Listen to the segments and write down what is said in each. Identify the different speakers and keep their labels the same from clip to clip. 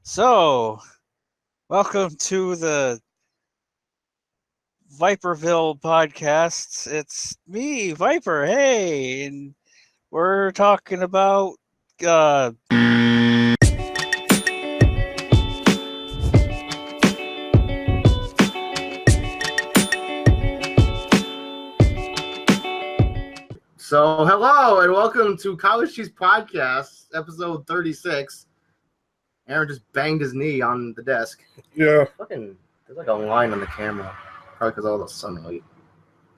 Speaker 1: So, welcome to the Viperville podcast. It's me, Viper. Hey, and we're talking about uh
Speaker 2: So, hello and welcome to College Cheese Podcast, episode 36. Aaron just banged his knee on the desk.
Speaker 3: Yeah.
Speaker 2: Fucking, there's like a line on the camera. Probably because of all the sunlight.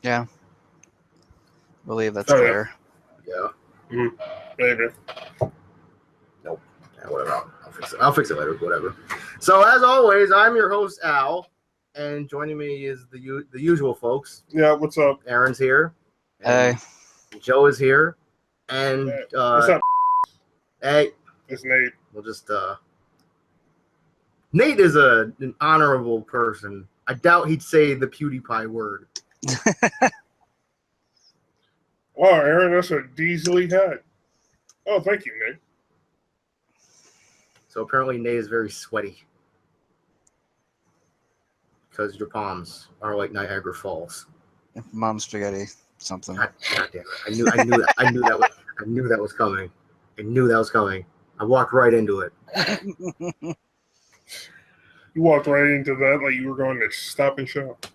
Speaker 1: yeah. Believe that's
Speaker 3: Oh, yeah.
Speaker 1: clear.
Speaker 2: Yeah.
Speaker 3: Maybe.
Speaker 2: Nope. Yeah, whatever. I'll fix it later. Whatever. So, as always, I'm your host, Al. And joining me is the usual folks.
Speaker 3: Yeah, what's up?
Speaker 2: Aaron's here.
Speaker 1: Hey.
Speaker 2: Joe is here. And,
Speaker 3: What's up?
Speaker 2: Hey.
Speaker 3: It's Nate.
Speaker 2: We'll just, Nate is an honorable person. I doubt he'd say the PewDiePie word.
Speaker 3: Wow, Aaron, that's a Diesel hat. Oh, thank you, Nate.
Speaker 2: So apparently Nate is very sweaty. Because your palms are like Niagara Falls.
Speaker 1: Mom spaghetti, something.
Speaker 2: God damn it. I knew that was coming. I knew that was coming. I walked right into it.
Speaker 3: You walked right into that like you were going to Stop and Shop.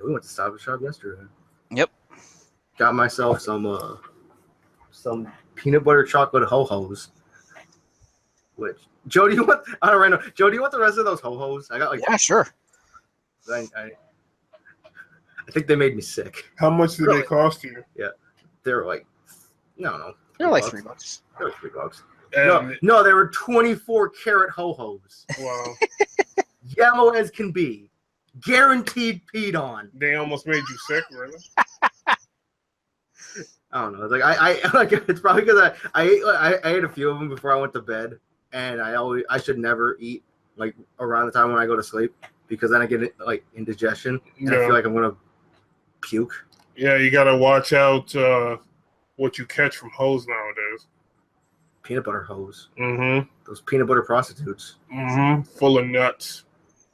Speaker 2: We went to Stop and Shop yesterday.
Speaker 1: Yep.
Speaker 2: Got myself some peanut butter chocolate Ho-Hos. Which Joe, do you want? I don't know. Joe, do you want the rest of those Ho-Hos? I got like
Speaker 1: Yeah, sure.
Speaker 2: I think they made me sick.
Speaker 3: How much did they cost you?
Speaker 2: They were like, no,
Speaker 1: They're like $3.
Speaker 2: they were $3.
Speaker 3: And,
Speaker 2: No, they were 24 karat Ho-Hos.
Speaker 3: wow.
Speaker 2: Yellow as can be. Guaranteed peed on.
Speaker 3: They almost made you sick, really?
Speaker 2: I don't know. It's like I like it's probably because I ate a few of them before I went to bed, and I should never eat like around the time when I go to sleep because then I get like indigestion and I feel like I'm gonna puke.
Speaker 3: Yeah, you got to watch out what you catch from hoes nowadays.
Speaker 2: Peanut butter hose.
Speaker 3: Mm-hmm.
Speaker 2: Those peanut butter prostitutes.
Speaker 3: Mm-hmm. Full of nuts.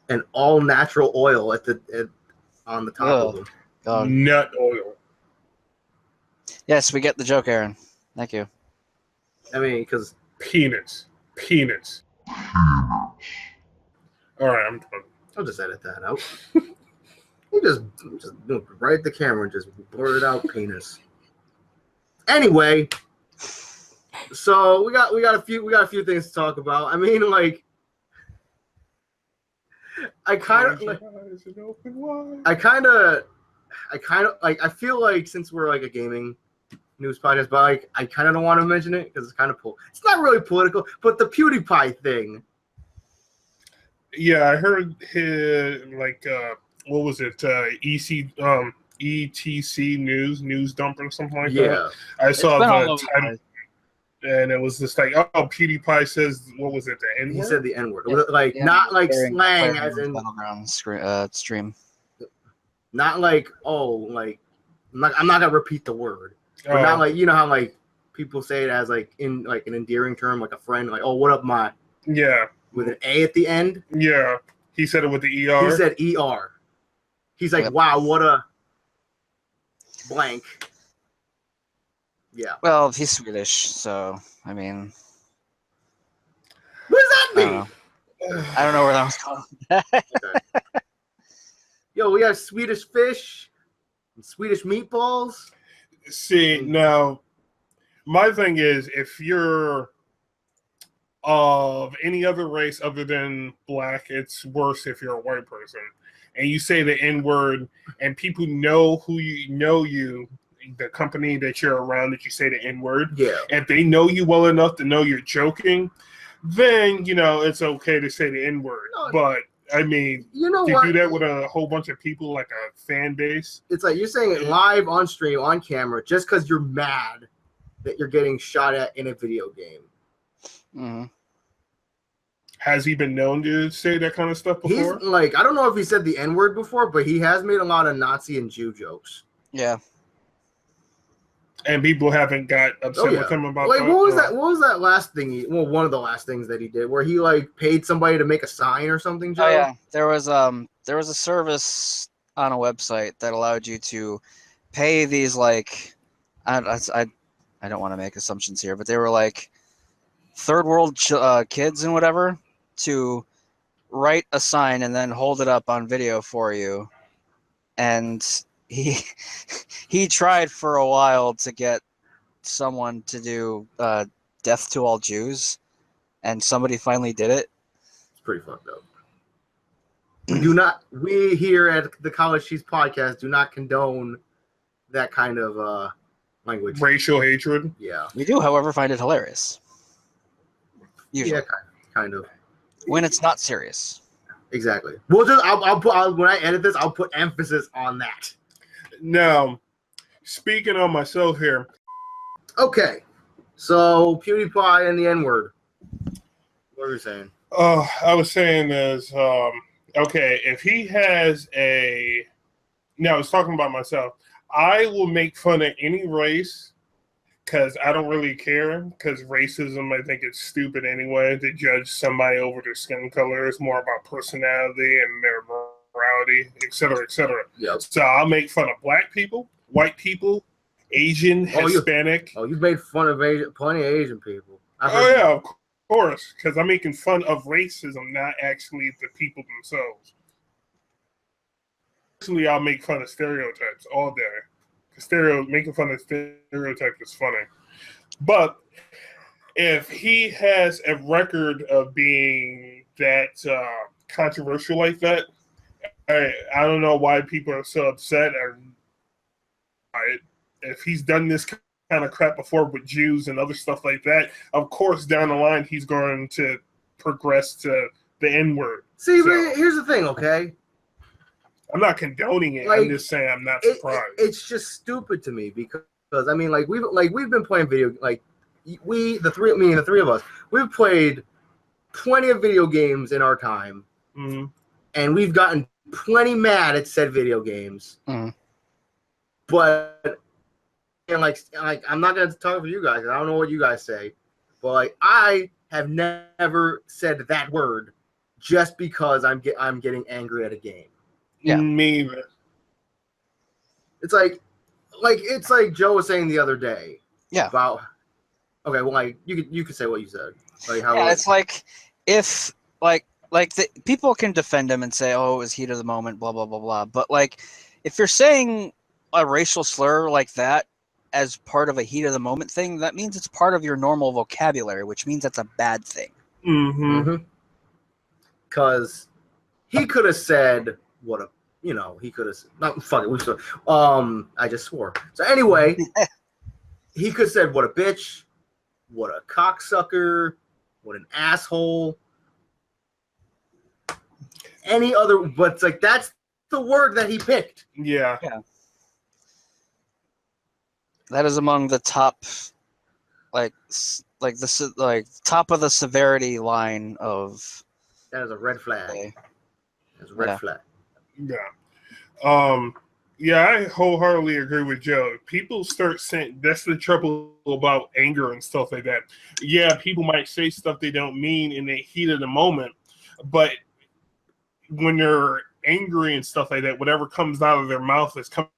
Speaker 2: And all natural oil on the top of them.
Speaker 1: God.
Speaker 3: Nut oil.
Speaker 1: Yes, we get the joke, Aaron. Thank you.
Speaker 2: I mean, because
Speaker 3: Penis. All right, I'm done.
Speaker 2: I'll just edit that out. We'll just right at the camera and just blurt out penis. Anyway, so we got a few things to talk about. I mean, like, I feel like since we're like a gaming news podcast, but like I kind of don't want to mention it because it's kind of it's not really political, but the PewDiePie thing.
Speaker 3: Yeah, I heard his what was it? ETC news dump or something like that. I saw the title, and it was just like, oh, PewDiePie says, what was it? The N-word?
Speaker 2: He said the N-word, like not like slang as in
Speaker 1: battleground stream.
Speaker 2: Not like I'm not gonna repeat the word, but not like, you know how like people say it as like in like an endearing term, like a friend, like, oh, what up, my, with an A at the end.
Speaker 3: Yeah, he said it with the ER.
Speaker 2: He said ER. He's like, wow, what a blank. Yeah.
Speaker 1: Well, he's Swedish, so I mean,
Speaker 2: what does that mean?
Speaker 1: I don't know where that was going.
Speaker 2: Okay. Yo, we have Swedish fish and Swedish meatballs.
Speaker 3: See, now, my thing is, if you're of any other race other than black, it's worse if you're a white person. And you say the N-word, and people know who you, the company that you're around, that you say the N-word.
Speaker 2: Yeah.
Speaker 3: If they know you well enough to know you're joking, then, it's okay to say the N-word.
Speaker 2: No,
Speaker 3: but I mean,
Speaker 2: you know
Speaker 3: to
Speaker 2: what?
Speaker 3: do that with a whole bunch of people, like a fan base.
Speaker 2: It's like you're saying it live on stream, on camera, just because you're mad that you're getting shot at in a video game.
Speaker 1: Mm-hmm.
Speaker 3: Has he been known to say that kind of stuff before?
Speaker 2: He's like, I don't know if he said the N-word before, but he has made a lot of Nazi and Jew jokes.
Speaker 1: Yeah.
Speaker 3: And people haven't got upset with him about
Speaker 2: like
Speaker 3: that.
Speaker 2: what was that? What was that last thing? One of the last things that he did, where he like paid somebody to make a sign or something. Joe?
Speaker 1: Oh yeah, there was a service on a website that allowed you to pay these like I don't want to make assumptions here, but they were like third world kids and whatever to write a sign and then hold it up on video for you. And he he tried for a while to get someone to do death to all Jews, and somebody finally did it.
Speaker 2: It's pretty fucked up. We here at the College Cheese Podcast do not condone that kind of language.
Speaker 3: Racial hatred.
Speaker 2: Yeah.
Speaker 1: We do, however, find it hilarious. Usually.
Speaker 2: Yeah, kind of.
Speaker 1: When it's not serious.
Speaker 2: Exactly. We'll just when I edit this, I'll put emphasis on that.
Speaker 3: Now, speaking on myself here.
Speaker 2: Okay. So PewDiePie and the N-word. What are you saying?
Speaker 3: I was saying is okay, if he has a I was talking about myself. I will make fun of any race because I don't really care, because racism, I think it's stupid anyway to judge somebody over their skin color. It's more about personality and their morality, et cetera, et cetera.
Speaker 2: Yep.
Speaker 3: So I'll make fun of black people, white people, Asian, Hispanic.
Speaker 2: You've made fun of plenty of Asian people.
Speaker 3: Of course, because I'm making fun of racism, not actually the people themselves. Personally, I'll make fun of stereotypes all day. Making fun of stereotypes is funny. But if he has a record of being that controversial like that, I don't know why people are so upset. If he's done this kind of crap before with Jews and other stuff like that, of course, down the line, he's going to progress to the N-word.
Speaker 2: See, but here's the thing, okay?
Speaker 3: I'm not condoning it. I'm just saying I'm not surprised.
Speaker 2: It's just stupid to me because I mean, we've been playing video, like me and the three of us, we've played plenty of video games in our time, and we've gotten plenty mad at said video games. But and like I'm not gonna talk for you guys. I don't know what you guys say, but like I have never said that word just because I'm getting angry at a game.
Speaker 1: Yeah,
Speaker 3: me either.
Speaker 2: It's like Joe was saying the other day.
Speaker 1: Yeah.
Speaker 2: About well, like you could say what you said. Like how
Speaker 1: it's like if the people can defend him and say, "Oh, it was heat of the moment," blah blah blah blah. But like, if you're saying a racial slur like that as part of a heat of the moment thing, that means it's part of your normal vocabulary, which means that's a bad thing.
Speaker 2: Because he could have said he could have not fuck it. I just swore. So anyway, he could have said what a bitch, what a cocksucker, what an asshole. Any other, but it's like that's the word that he picked.
Speaker 3: Yeah.
Speaker 1: That is among the top, top of the severity line of.
Speaker 2: That is a red flag.
Speaker 1: Okay.
Speaker 2: That's a red flag.
Speaker 3: Yeah. Yeah, I wholeheartedly agree with Joe. People start saying that's the trouble about anger and stuff like that. Yeah, people might say stuff they don't mean in the heat of the moment, but when they're angry and stuff like that, whatever comes out of their mouth is coming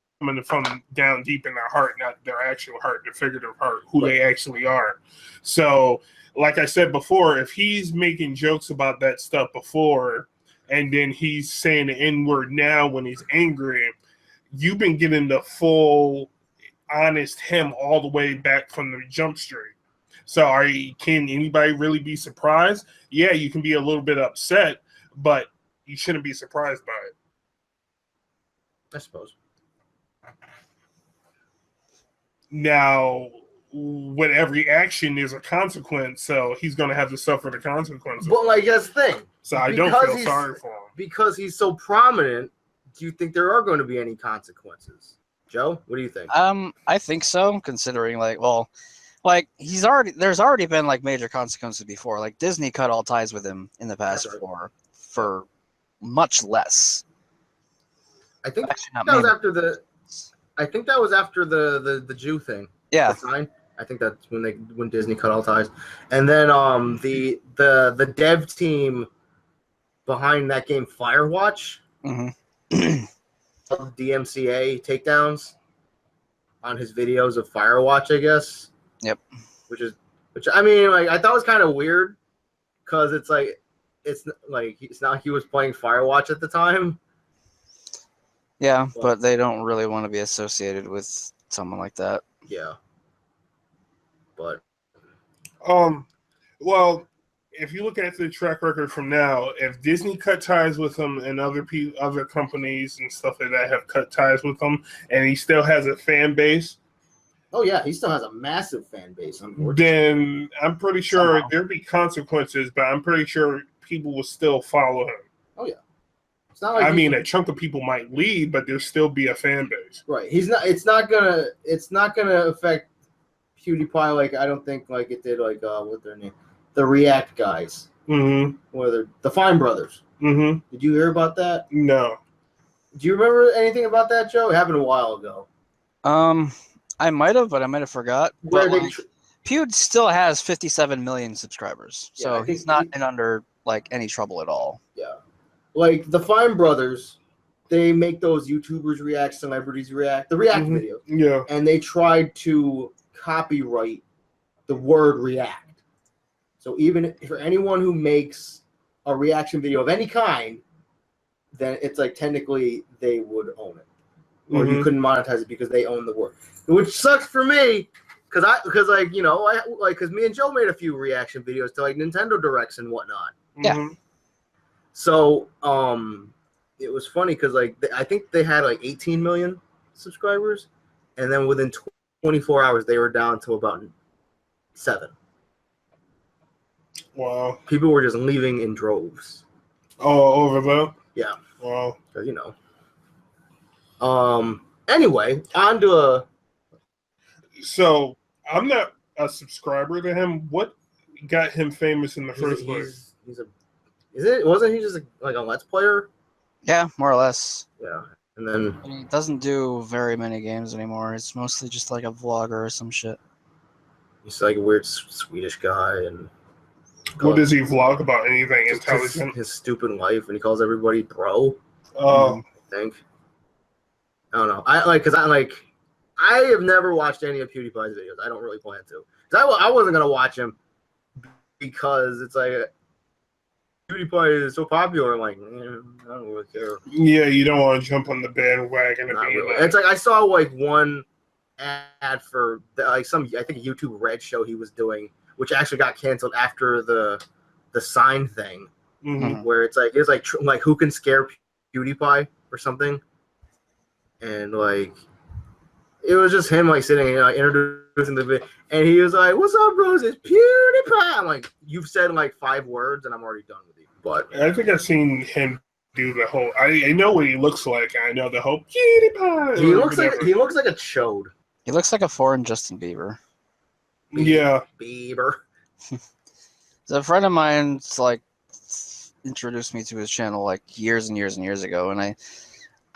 Speaker 3: from down deep in their heart, not their actual heart, their figurative heart, who they actually are. So, like I said before, if he's making jokes about that stuff before, and then he's saying the N-word now when he's angry, you've been getting the full, honest him all the way back from the jump street. So can anybody really be surprised? Yeah, you can be a little bit upset, but you shouldn't be surprised by it.
Speaker 2: I suppose.
Speaker 3: Now, with every action, there's a consequence, so he's going to have to suffer the consequences.
Speaker 2: But like that's the thing.
Speaker 3: So I don't feel sorry for him.
Speaker 2: Because he's so prominent, do you think there are going to be any consequences? Joe, what do you think?
Speaker 1: I think so, considering there's already been like major consequences before. Like Disney cut all ties with him in the past for much less.
Speaker 2: I think that was after the Jew thing.
Speaker 1: Yeah.
Speaker 2: The sign. I think that's when Disney cut all ties. And then the dev team behind that game Firewatch,
Speaker 1: Mm-hmm.
Speaker 2: DMCA takedowns on his videos of Firewatch, I guess.
Speaker 1: Yep.
Speaker 2: Which I mean, like, I thought it was kind of weird because it's not like he was playing Firewatch at the time.
Speaker 1: Yeah, but they don't really want to be associated with someone like that.
Speaker 2: Yeah. But
Speaker 3: well, if you look at the track record from now, if Disney cut ties with him and other companies and stuff like that have cut ties with him, and he still has a fan base.
Speaker 2: Oh yeah, he still has a massive fan base.
Speaker 3: Then I'm pretty sure there'd be consequences, but I'm pretty sure people will still follow him.
Speaker 2: Oh yeah, it's not like
Speaker 3: a chunk of people might leave, but there'll still be a fan base.
Speaker 2: Right. It's not gonna affect PewDiePie like I don't think like it did like what their name, the React guys.
Speaker 3: Mm-hmm.
Speaker 2: Or the Fine Brothers.
Speaker 3: Mm-hmm.
Speaker 2: Did you hear about that?
Speaker 3: No.
Speaker 2: Do you remember anything about that, Joe? It happened a while ago.
Speaker 1: I might have, but I might have forgot.
Speaker 2: Where
Speaker 1: but Pew still has 57 million subscribers, so he's not in under like any trouble at all.
Speaker 2: Yeah, like the Fine Brothers, they make those YouTubers react, celebrities react, the React videos.
Speaker 3: Yeah,
Speaker 2: and they tried to copyright the word react. So even for anyone who makes a reaction video of any kind, then it's like technically they would own it, or you couldn't monetize it because they own the word. Which sucks for me, because me and Joe made a few reaction videos to like Nintendo Directs and whatnot.
Speaker 1: Yeah.
Speaker 2: So it was funny because like I think they had like 18 million subscribers, and then within 24 hours they were down to about 7.
Speaker 3: Wow.
Speaker 2: People were just leaving in droves.
Speaker 3: Oh, over there.
Speaker 2: Yeah.
Speaker 3: Wow.
Speaker 2: Anyway, on to a.
Speaker 3: So I'm not a subscriber to him. What got him famous in the first place?
Speaker 2: Wasn't he just like a Let's Player?
Speaker 1: Yeah, more or less.
Speaker 2: Yeah, and then
Speaker 1: he doesn't do very many games anymore. It's mostly just like a vlogger or some shit.
Speaker 2: He's like a weird Swedish guy, and
Speaker 3: what does he vlog about? Anything intelligent?
Speaker 2: His stupid life, and he calls everybody bro.
Speaker 3: Oh,
Speaker 2: I think. I don't know. I have never watched any of PewDiePie's videos. I don't really plan to. I wasn't gonna watch him because it's like PewDiePie is so popular. I'm like, I don't really care.
Speaker 3: Yeah, you don't want to jump on the bandwagon.
Speaker 2: Really. It's like I saw like one ad for I think a YouTube Red show he was doing, which actually got canceled after the sign thing, where it's like who can scare PewDiePie or something, and like. It was just him like sitting and introducing the video, and he was like, "What's up, bros? It's PewDiePie." I'm like, "You've said like 5 words, and I'm already done with you." But
Speaker 3: I think I've seen him do the whole. I know what he looks like. I know the whole PewDiePie.
Speaker 2: He looks like a chode.
Speaker 1: He looks like a foreign Justin Bieber.
Speaker 3: Yeah,
Speaker 2: Bieber.
Speaker 1: So a friend of mine like introduced me to his channel like years and years and years ago, and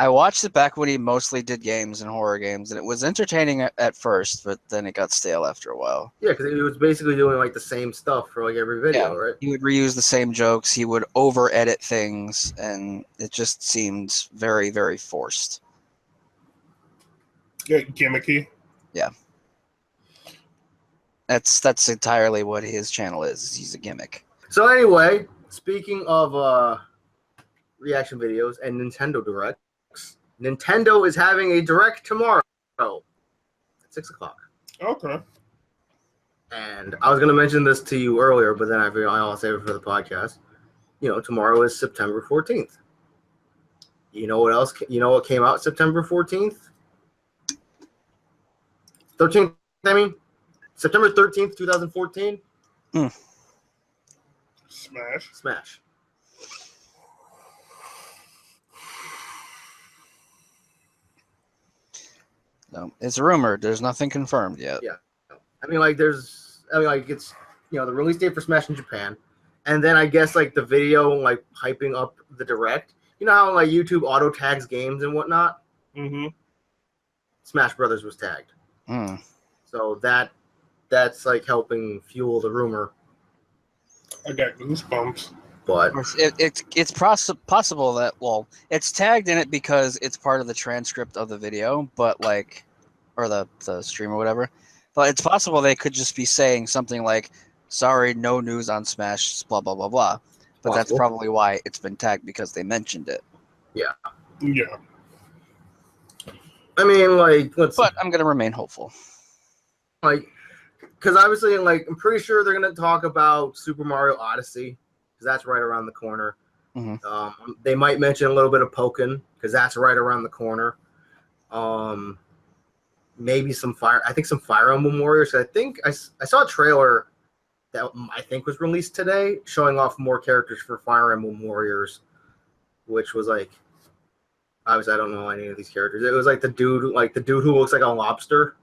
Speaker 1: I watched it back when he mostly did games and horror games, and it was entertaining at first, but then it got stale after a while.
Speaker 2: Yeah, because he was basically doing like the same stuff for like every video, right?
Speaker 1: He would reuse the same jokes, he would over-edit things, and it just seemed very, very forced.
Speaker 3: Yeah, gimmicky.
Speaker 1: Yeah. That's entirely what his channel is. He's a gimmick.
Speaker 2: So anyway, speaking of reaction videos and Nintendo Direct, Nintendo is having a Direct tomorrow at 6 o'clock.
Speaker 3: Okay.
Speaker 2: And I was going to mention this to you earlier, but then I figured I'll save it for the podcast. Tomorrow is September 14th. You know what else? You know what came out September 14th? 13th, I mean? September 13th, 2014? Smash.
Speaker 1: No, it's rumored. There's nothing confirmed yet.
Speaker 2: Yeah. It's, the release date for Smash in Japan. And then I guess, like, the video, like, hyping up the Direct. You know how, like, YouTube auto tags games and whatnot?
Speaker 3: Mm-hmm.
Speaker 2: Smash Brothers was tagged. So that's like helping fuel the rumor.
Speaker 3: I got goosebumps.
Speaker 2: But
Speaker 1: It's possible that, well, it's tagged in it because it's part of the transcript of the video, but like, or the stream or whatever. But it's possible they could just be saying something like, "Sorry, no news on Smash," blah blah blah blah. But that's
Speaker 2: Possible.
Speaker 1: probably why it's been tagged, because they mentioned it.
Speaker 3: Yeah.
Speaker 2: I mean, like,
Speaker 1: But I'm gonna remain hopeful.
Speaker 2: like, because obviously, like, I'm pretty sure they're gonna talk about Super Mario Odyssey because that's right around the corner.
Speaker 1: Mm-hmm.
Speaker 2: They might mention a little bit of Pokken because that's right around the corner. Maybe some Fire. I think some Fire Emblem Warriors. I think I saw a trailer that I think was released today, showing off more characters for Fire Emblem Warriors, which was like, obviously I don't know any of these characters. It was like the dude who looks like a lobster,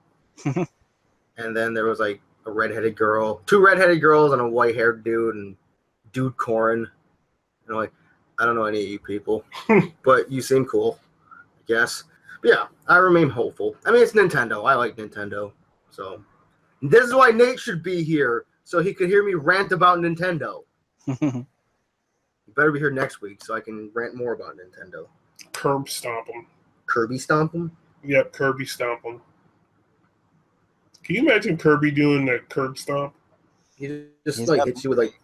Speaker 2: and then there was like a redheaded girl, two redheaded girls, and a white-haired dude, and Dude Corrin. And I'm like, I don't know any of you people, but you seem cool, I guess. But yeah, I remain hopeful. I mean, it's Nintendo. I like Nintendo, so this is why Nate should be here, so he could hear me rant about Nintendo. You better be here next week so I can rant more about Nintendo.
Speaker 3: Curb stomp him.
Speaker 2: Kirby stomp him?
Speaker 3: Yep, Kirby stomp him. Can you imagine Kirby doing the curb stomp?
Speaker 2: He just like hits you with like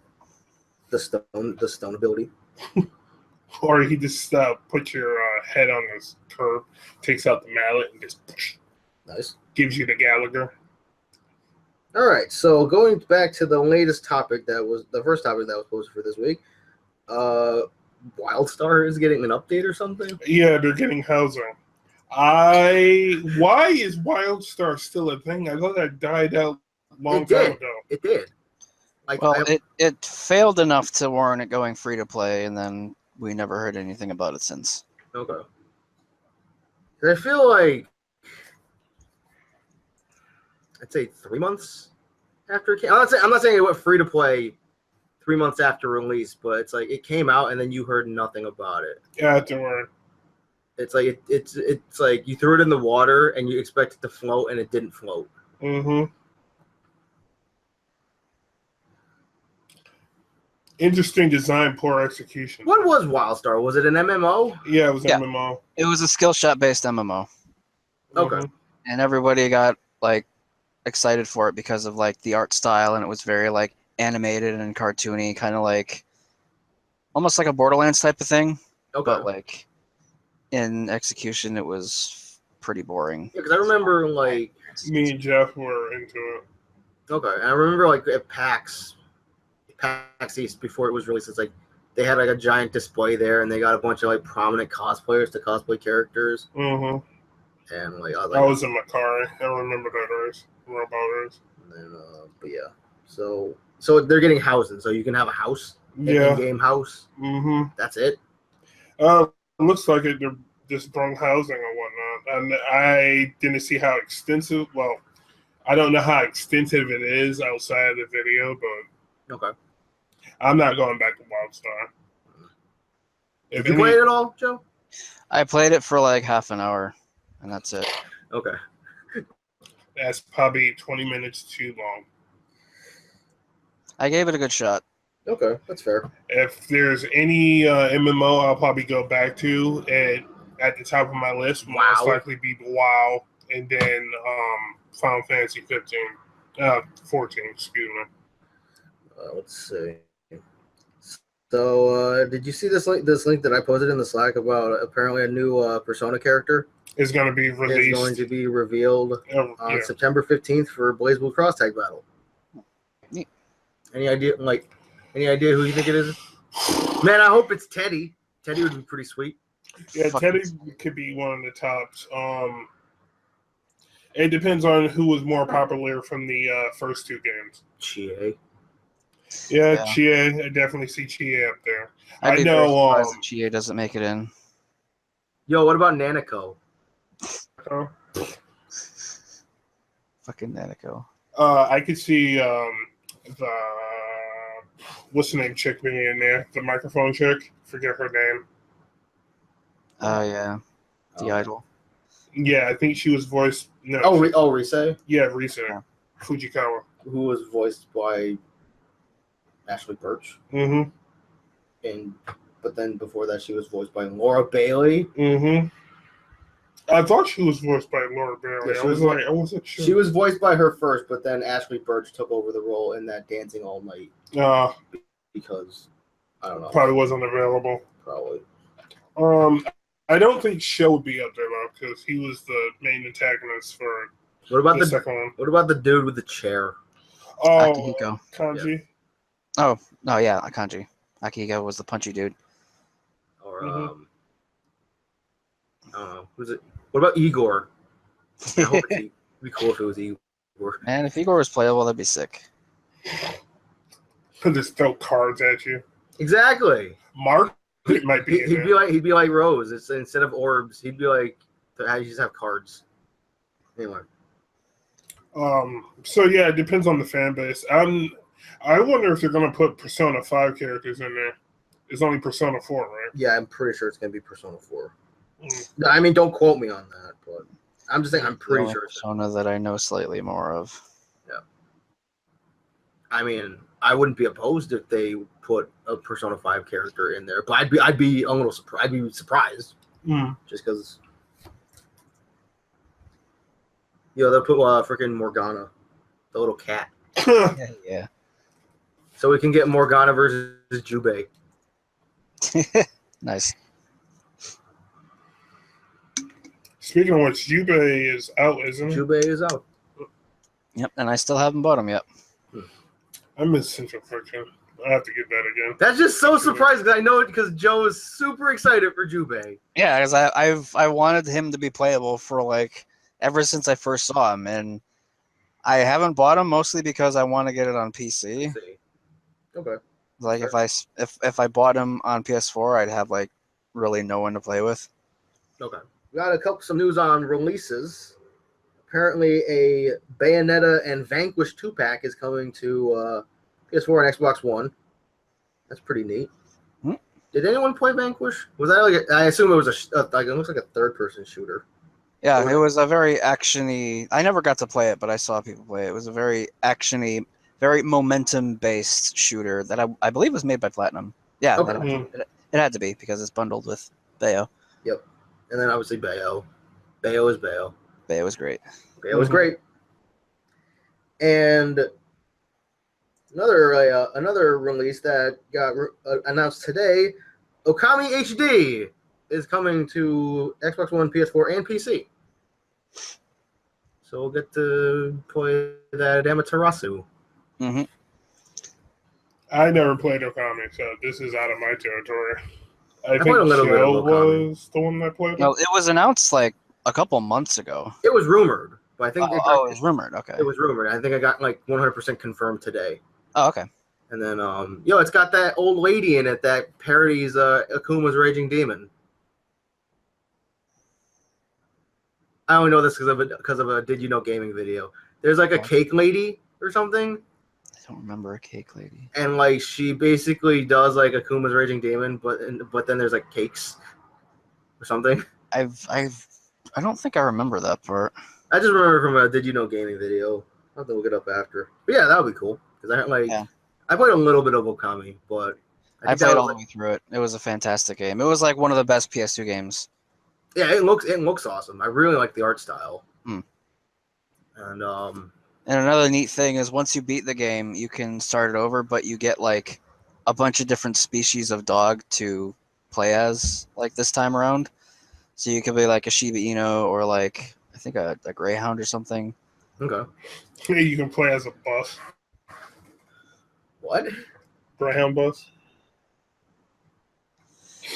Speaker 2: the stone ability.
Speaker 3: Or he just puts your head on his curb, takes out the mallet, and just
Speaker 2: Nice.
Speaker 3: Gives you the Gallagher.
Speaker 2: All right, so going back to the latest topic, that was the first topic that was posted for this week. WildStar is getting an update or something?
Speaker 3: Yeah, they're getting housing. Why is WildStar still a thing? I thought that died out a long time ago.
Speaker 2: It did. Like,
Speaker 1: well, it failed enough to warrant it going free to play, and then we never heard anything about it since.
Speaker 2: Okay. I feel like I'd say 3 months after it came. I'm not saying it went free to play 3 months after release, but it's like it came out and then you heard nothing about it.
Speaker 3: Yeah, don't worry.
Speaker 2: It's like it's like you threw it in the water and you expect it to float and it didn't float.
Speaker 3: Mm-hmm. Interesting design, poor execution.
Speaker 2: What was WildStar? Was it an MMO?
Speaker 3: Yeah, it was MMO.
Speaker 1: It was a skill shot based MMO.
Speaker 2: Okay.
Speaker 3: Mm-hmm.
Speaker 1: And everybody got like excited for it because of like the art style, and it was very like animated and cartoony, kind of like almost like a Borderlands type of thing.
Speaker 2: Okay.
Speaker 1: But like in execution, it was pretty boring.
Speaker 2: Yeah, because I remember like
Speaker 3: Me and Jeff were into it.
Speaker 2: Okay, and I remember like at PAX East before it was released. It's like they had like a giant display there, and they got a bunch of like prominent cosplayers to cosplay characters.
Speaker 3: Mm-hmm.
Speaker 2: And like
Speaker 3: I was in Macari. I remember that race, robot race.
Speaker 2: And then, but yeah, so they're getting houses, so you can have a house, in-game house.
Speaker 3: Mm-hmm.
Speaker 2: That's it.
Speaker 3: It looks like it. They're just throwing housing and whatnot. And I didn't see how extensive. Well, I don't know how extensive it is outside of the video, but
Speaker 2: Okay.
Speaker 3: I'm not going back to WildStar.
Speaker 2: Did you play it at all, Joe?
Speaker 1: I played it for like half an hour, and that's it.
Speaker 2: Okay.
Speaker 3: That's probably 20 minutes too long.
Speaker 1: I gave it a good shot.
Speaker 2: Okay, that's fair.
Speaker 3: If there's any MMO I'll probably go back to, at the top of my list will most likely be WoW, and then Final Fantasy 14, excuse me.
Speaker 2: Let's see. So, did you see this link that I posted in the Slack about apparently a new Persona character?
Speaker 3: Is going to be released.
Speaker 2: It's going to be revealed on September 15th for BlazBlue Cross Tag Battle.
Speaker 1: Neat.
Speaker 2: Any idea who you think it is? Man, I hope it's Teddy. Teddy would be pretty sweet.
Speaker 3: Yeah, Teddy could be one of the tops. It depends on who was more popular from the first two games.
Speaker 2: Chie.
Speaker 3: Yeah, Chie. I definitely see Chie up there.
Speaker 1: I know if Chie doesn't make it in.
Speaker 2: Yo, what about Nanako?
Speaker 3: Oh.
Speaker 1: Fucking Nanako.
Speaker 3: I could see the what's the name chick being in there? The microphone chick. Forget her name.
Speaker 1: Oh yeah, the idol.
Speaker 3: Yeah, I think she was voiced. No.
Speaker 2: Risei?
Speaker 3: Yeah, Risa.
Speaker 1: Yeah.
Speaker 3: Fujikawa.
Speaker 2: Who was voiced by Ashley Birch.
Speaker 3: Mm-hmm.
Speaker 2: But then before that, she was voiced by Laura Bailey.
Speaker 3: Mm-hmm. I thought she was voiced by Laura Bailey.
Speaker 2: Yeah,
Speaker 3: I wasn't sure.
Speaker 2: She was voiced by her first, but then Ashley Birch took over the role in that Dancing All Night because I don't know.
Speaker 3: Probably wasn't available.
Speaker 2: Probably.
Speaker 3: I don't think Show would be up there though, because he was the main antagonist for the second one.
Speaker 2: What about the dude with the chair?
Speaker 3: Oh,
Speaker 1: Akihiko.
Speaker 3: Kanji.
Speaker 1: Yeah. Oh, no, yeah, Kanji. Akihiko was the punchy dude.
Speaker 2: Or I don't know. Who's it? What about Igor? I hope it'd be cool if it was Igor.
Speaker 1: Man, if Igor was playable, that'd be sick.
Speaker 3: Just throw cards at you.
Speaker 2: Exactly.
Speaker 3: Mark it might be.
Speaker 2: He'd be like Rose. It's instead of orbs, he'd be like you just have cards. Anyway.
Speaker 3: So yeah, it depends on the fan base. I wonder if they're gonna put Persona 5 characters in there. It's only Persona 4, right?
Speaker 2: Yeah, I'm pretty sure it's gonna be Persona 4. No, I mean, don't quote me on that, but I'm just saying I'm pretty sure.
Speaker 1: Persona that I know slightly more of.
Speaker 2: Yeah. I mean, I wouldn't be opposed if they put a Persona 5 character in there, but I'd be a little surprised. I'd be surprised just because. They'll put freaking Morgana, the little cat.
Speaker 1: Yeah.
Speaker 2: So we can get Morgana versus Jubei.
Speaker 1: Nice.
Speaker 3: Speaking of which, Jubei is out, isn't it?
Speaker 2: Jubei is out.
Speaker 1: Yep, and I still haven't bought them yet.
Speaker 3: I miss Central Friction. I have to get that again.
Speaker 2: That's just so surprising because I know it because Joe is super excited for Jubei.
Speaker 1: Yeah, because I wanted him to be playable for like ever since I first saw him, and I haven't bought him mostly because I want to get it on PC.
Speaker 2: Okay.
Speaker 1: Like
Speaker 2: Sure.
Speaker 1: if I bought him on PS4, I'd have like really no one to play with.
Speaker 2: Okay. We got some news on releases. Apparently, a Bayonetta and Vanquish 2-pack is coming to PS4 and Xbox One. That's pretty neat. Did anyone play Vanquish? Was that like I assume it was it looks like a third-person shooter.
Speaker 1: Yeah, it was a very actiony. I never got to play it, but I saw people play it. It was a very actiony, very momentum-based shooter that I believe was made by Platinum. Yeah,
Speaker 2: Okay.
Speaker 1: it had to be because it's bundled with Bayo.
Speaker 2: Yep. And then obviously Bayo. Bayo is Bayo.
Speaker 1: Bayo was great.
Speaker 2: Bayo was great. And another release that got announced today, Okami HD is coming to Xbox One, PS4, and PC. So we'll get to play that Amaterasu.
Speaker 1: Mm-hmm.
Speaker 3: I never played Okami, so this is out of my territory. I think
Speaker 2: played a little bit of
Speaker 3: Joe
Speaker 2: Okami.
Speaker 3: was the one that played it.
Speaker 1: No, it was announced like a couple months ago.
Speaker 2: It was rumored, but I think
Speaker 1: it was rumored. Okay.
Speaker 2: It was rumored. I think I got like 100% confirmed today.
Speaker 1: Oh, okay.
Speaker 2: And then, it's got that old lady in it that parodies Akuma's Raging Demon. I only know this because of a Did You Know Gaming video. There's like a cake lady or something.
Speaker 1: I don't remember a cake lady.
Speaker 2: And like she basically does like Akuma's Raging Demon, but then there's like cakes or something.
Speaker 1: I don't think I remember that part.
Speaker 2: I just remember from a Did You Know Gaming video. I'll have to look it up after. But yeah, that would be cool because I played a little bit of Okami, but
Speaker 1: I played all the way through it. It was a fantastic game. It was like one of the best PS2 games.
Speaker 2: Yeah, it looks awesome. I really like the art style. And
Speaker 1: another neat thing is once you beat the game, you can start it over, but you get like a bunch of different species of dog to play as like this time around. So you could be like a Shiba Inu or like I think a Greyhound or something.
Speaker 2: Okay.
Speaker 3: You can play as a bus.
Speaker 2: What?
Speaker 3: Greyhound bus.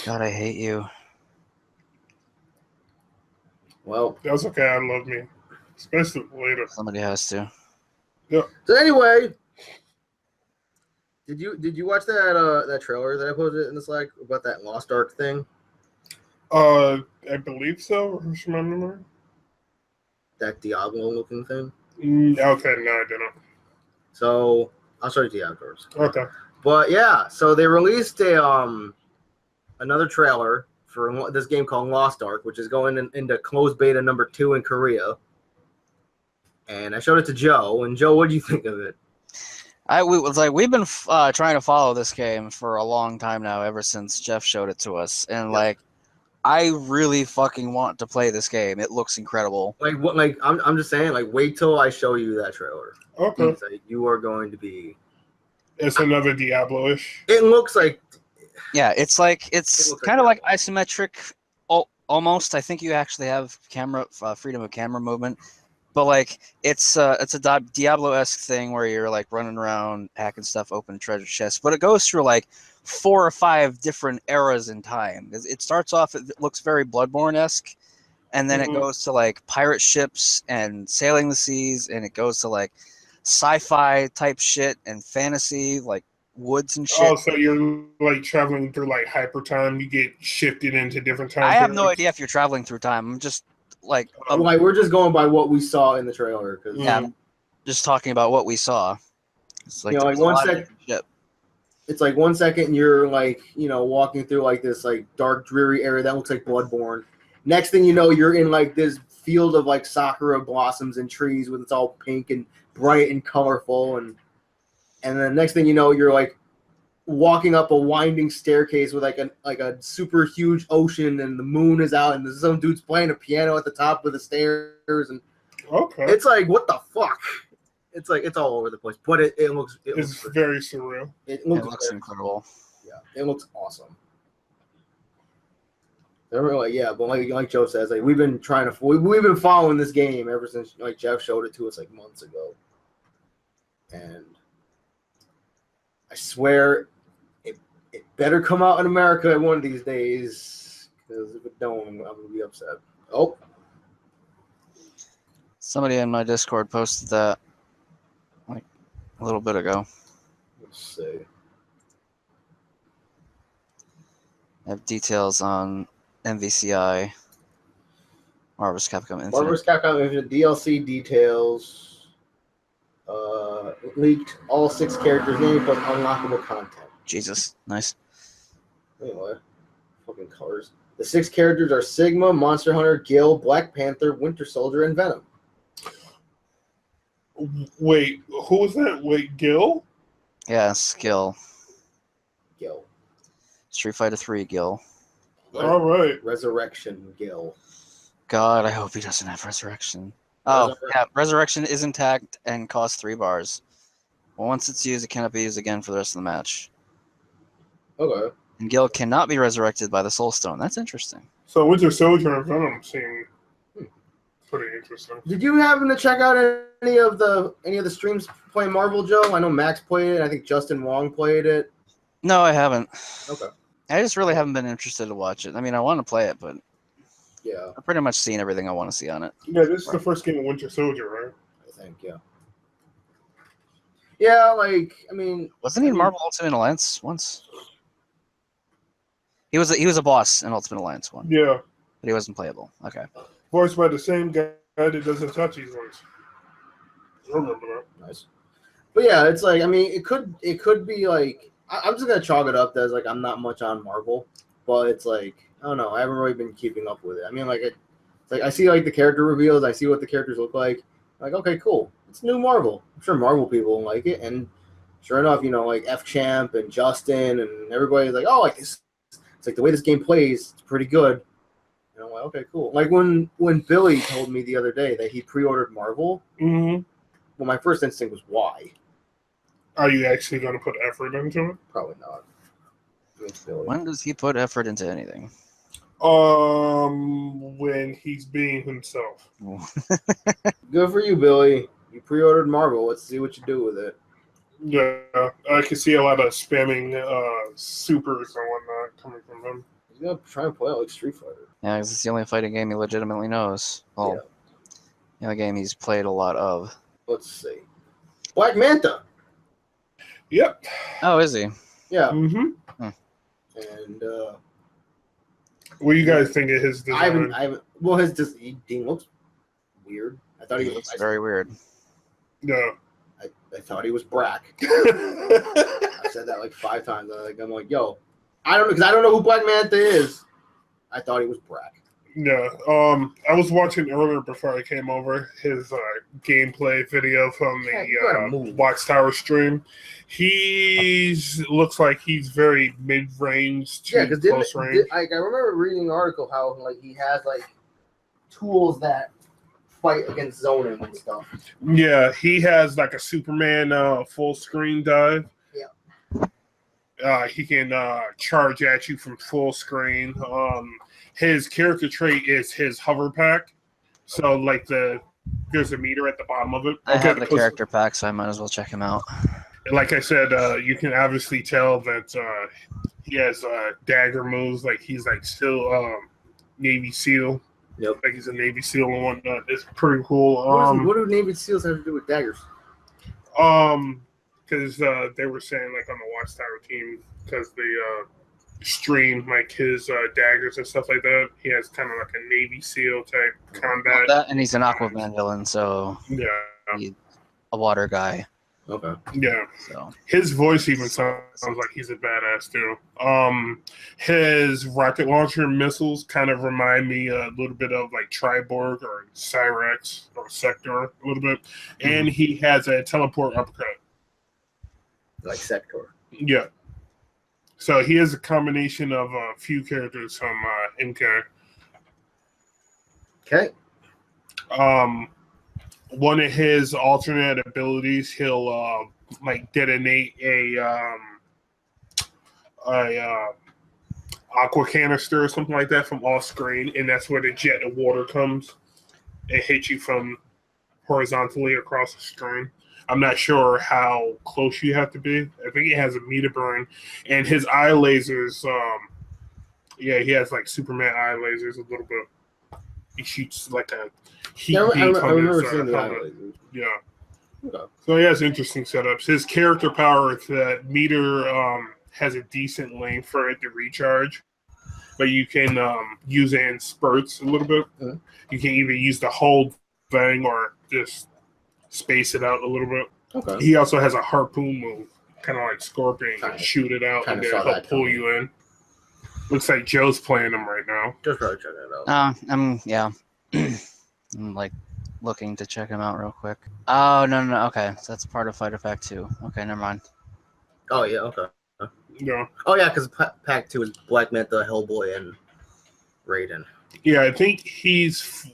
Speaker 2: God,
Speaker 1: I hate you.
Speaker 2: Well,
Speaker 3: that's okay. I love me, especially later.
Speaker 1: Somebody has to.
Speaker 3: Yeah.
Speaker 2: So anyway, did you watch that trailer that I posted in the Slack about that Lost Ark thing?
Speaker 3: I believe so. Refresh my memory.
Speaker 2: That Diablo looking thing.
Speaker 3: Okay, no, I didn't.
Speaker 2: So I'll show you the outdoors.
Speaker 3: Okay.
Speaker 2: But yeah, so they released another trailer for this game called Lost Ark, which is going into closed beta number 2 in Korea. And I showed it to Joe. And Joe, what do you think of it?
Speaker 1: We've been trying to follow this game for a long time now, ever since Jeff showed it to us, and like, I really fucking want to play this game. It looks incredible.
Speaker 2: Like what? Like I'm just saying. Like wait till I show you that trailer.
Speaker 3: Okay.
Speaker 2: Like, you are going to be.
Speaker 3: It's another Diablo-ish.
Speaker 2: It looks like.
Speaker 1: Yeah, it's kind of like isometric, almost. I think you actually have camera freedom of camera movement, but like it's a Diablo-esque thing where you're like running around hacking stuff, open treasure chests. But it goes through like 4 or 5 different eras in time. It starts off, it looks very Bloodborne-esque, and then it goes to like pirate ships and sailing the seas, and it goes to like sci-fi type shit and fantasy, like woods and shit.
Speaker 3: Oh, so you're like traveling through like hyper time. You get shifted into different time.
Speaker 1: I have no idea if you're traveling through time. I'm just like
Speaker 2: we're just going by what we saw in the trailer. Cause,
Speaker 1: yeah, I'm just talking about what we saw. It's like,
Speaker 2: like 1 second. It's like 1 second you're like, walking through like this like dark, dreary area that looks like Bloodborne. Next thing you know, you're in like this field of like sakura blossoms and trees with it's all pink and bright and colorful, and then next thing you know, you're like walking up a winding staircase with like a super huge ocean, and the moon is out, and there's some dude's playing a piano at the top of the stairs, and it's like, what the fuck? It's like it's all over the place, but it looks.
Speaker 3: It's very surreal.
Speaker 2: It looks
Speaker 1: incredible.
Speaker 2: Yeah, it looks awesome. They're like, yeah, but like Joe says, like we've been following this game ever since like Jeff showed it to us like months ago, and I swear it better come out in America one of these days, because if it don't, I'm gonna be upset. Oh,
Speaker 1: somebody in my Discord posted that like a little bit ago.
Speaker 2: Let's see.
Speaker 1: I have details on MVCI, Marvel's Capcom Infinite.
Speaker 2: Marvel's Capcom Infinite DLC details. Leaked all 6 characters' names plus unlockable content.
Speaker 1: Jesus, nice.
Speaker 2: Anyway, fucking colors. The 6 characters are Sigma, Monster Hunter, Gil, Black Panther, Winter Soldier, and Venom.
Speaker 3: Wait, who was that? Wait, Gil?
Speaker 1: Yes, Gil.
Speaker 2: Gil.
Speaker 1: Street Fighter 3 Gil.
Speaker 3: All right.
Speaker 2: Resurrection Gil.
Speaker 1: God, I hope he doesn't have Resurrection. Oh, yeah, Resurrection is intact and costs 3 bars. Well, once it's used, it cannot be used again for the rest of the match.
Speaker 2: Okay.
Speaker 1: And Gil cannot be resurrected by the Soul Stone. That's interesting.
Speaker 3: So Winter Soldier and Venom seem pretty interesting.
Speaker 2: Did you happen to check out any of the streams playing Marvel, Joe? I know Max played it. I think Justin Wong played it.
Speaker 1: No, I haven't.
Speaker 2: Okay.
Speaker 1: I just really haven't been interested to watch it. I mean, I want to play it, but
Speaker 2: yeah,
Speaker 1: I've pretty much seen everything I want to see on it.
Speaker 3: Yeah, this is the first game of Winter Soldier, right?
Speaker 2: I think, yeah. Yeah, like, I mean...
Speaker 1: Wasn't he in Marvel Ultimate Alliance once? He was a boss in Ultimate Alliance 1.
Speaker 3: Yeah.
Speaker 1: But he wasn't playable. Okay.
Speaker 3: Voiced by the same guy that does Itachi's voice. I remember that.
Speaker 2: Nice. But yeah, it's like, I mean, it could be like... I'm just going to chalk it up as, like, I'm not much on Marvel. But it's like, I don't know. I haven't really been keeping up with it. I mean, like, it's like I see, like, the character reveals. I see what the characters look like. Like, okay, cool. It's new Marvel. I'm sure Marvel people will like it. And sure enough, like F-Champ and Justin and everybody's like, oh, like this. It's like the way this game plays, it's pretty good. And I'm like, okay, cool. Like when Billy told me the other day that he pre-ordered Marvel, well, my first instinct was why?
Speaker 3: Are you actually going to put effort into it?
Speaker 2: Probably not.
Speaker 1: When does he put effort into anything?
Speaker 3: When he's being himself.
Speaker 2: Good for you, Billy. You pre-ordered Marvel. Let's see what you do with it.
Speaker 3: Yeah, I can see a lot of spamming supers and whatnot coming from him.
Speaker 2: He's gonna try and play it like Street Fighter.
Speaker 1: Yeah, because it's the only fighting game he legitimately knows. Well, the only game he's played a lot of.
Speaker 2: Let's see. Black Manta.
Speaker 3: Yep.
Speaker 1: Oh, is he?
Speaker 2: Yeah.
Speaker 3: Mm-hmm.
Speaker 2: And
Speaker 3: what do you guys think of his design?
Speaker 2: I haven't. Well, his design looks weird. I thought he
Speaker 1: looks very weird.
Speaker 3: Yeah.
Speaker 2: I thought he was Brack. I said that like 5 times. I'm like, yo, I don't know, because I don't know who Black Manta is. I thought he was Brack.
Speaker 3: Yeah. I was watching earlier before I came over his gameplay video from the Watchtower stream. Looks like he's very mid-range to close range.
Speaker 2: I remember reading an article how like he has like tools that fight against zoning and stuff.
Speaker 3: Yeah, he has like a Superman full screen dive. He can charge at you from full screen. His character trait is his hover pack. So like there's a meter at the bottom of it.
Speaker 1: I have the character pack, so I might as well check him out.
Speaker 3: Like I said, you can obviously tell that he has dagger moves. Like he's like still Navy SEAL.
Speaker 2: Yep.
Speaker 3: Like he's a Navy SEAL and whatnot. It's pretty cool.
Speaker 2: What do Navy SEALs have to do with daggers?
Speaker 3: Because they were saying like on the Watchtower team, because they stream like his daggers and stuff like that. He has kind of like a Navy SEAL type combat.
Speaker 1: That, and he's an Aquaman villain, so
Speaker 3: yeah,
Speaker 1: he's a water guy.
Speaker 2: Okay.
Speaker 3: Yeah.
Speaker 1: So
Speaker 3: his voice even sounds like he's a badass too. His rocket launcher missiles kind of remind me a little bit of like Triborg or Cyrex or Sector a little bit, and he has a teleport uppercut.
Speaker 2: Like Sector.
Speaker 3: Yeah. So he has a combination of a few characters from MK.
Speaker 2: Okay.
Speaker 3: One of his alternate abilities, he'll like detonate a aqua canister or something like that from off screen, and that's where the jet of water comes and hits you from horizontally across the screen. I'm not sure how close you have to be. I think he has a meter burn, and his eye lasers. He has like Superman eye lasers a little bit. He shoots like a heat beam.
Speaker 2: I remember seeing the eye lasers.
Speaker 3: Yeah.
Speaker 2: Okay.
Speaker 3: So he has interesting setups. His character power is that meter has a decent length for it to recharge, but you can use it in spurts a little bit.
Speaker 2: Mm-hmm.
Speaker 3: You can either use the whole thing or just space it out a little bit.
Speaker 2: Okay.
Speaker 3: He also has a harpoon move, kind of like Scorpion, and shoot it out and then he'll pull you in. Looks like Joe's playing him right now.
Speaker 2: Just probably check that out.
Speaker 1: I'm like looking to check him out real quick. Oh no. Okay, so that's part of Fighter Pack 2. Okay, never mind.
Speaker 2: Oh yeah. Okay.
Speaker 3: Yeah.
Speaker 2: Oh yeah, because Pack 2 is Black Manta, Hellboy, and Raiden.
Speaker 3: Yeah, I think he's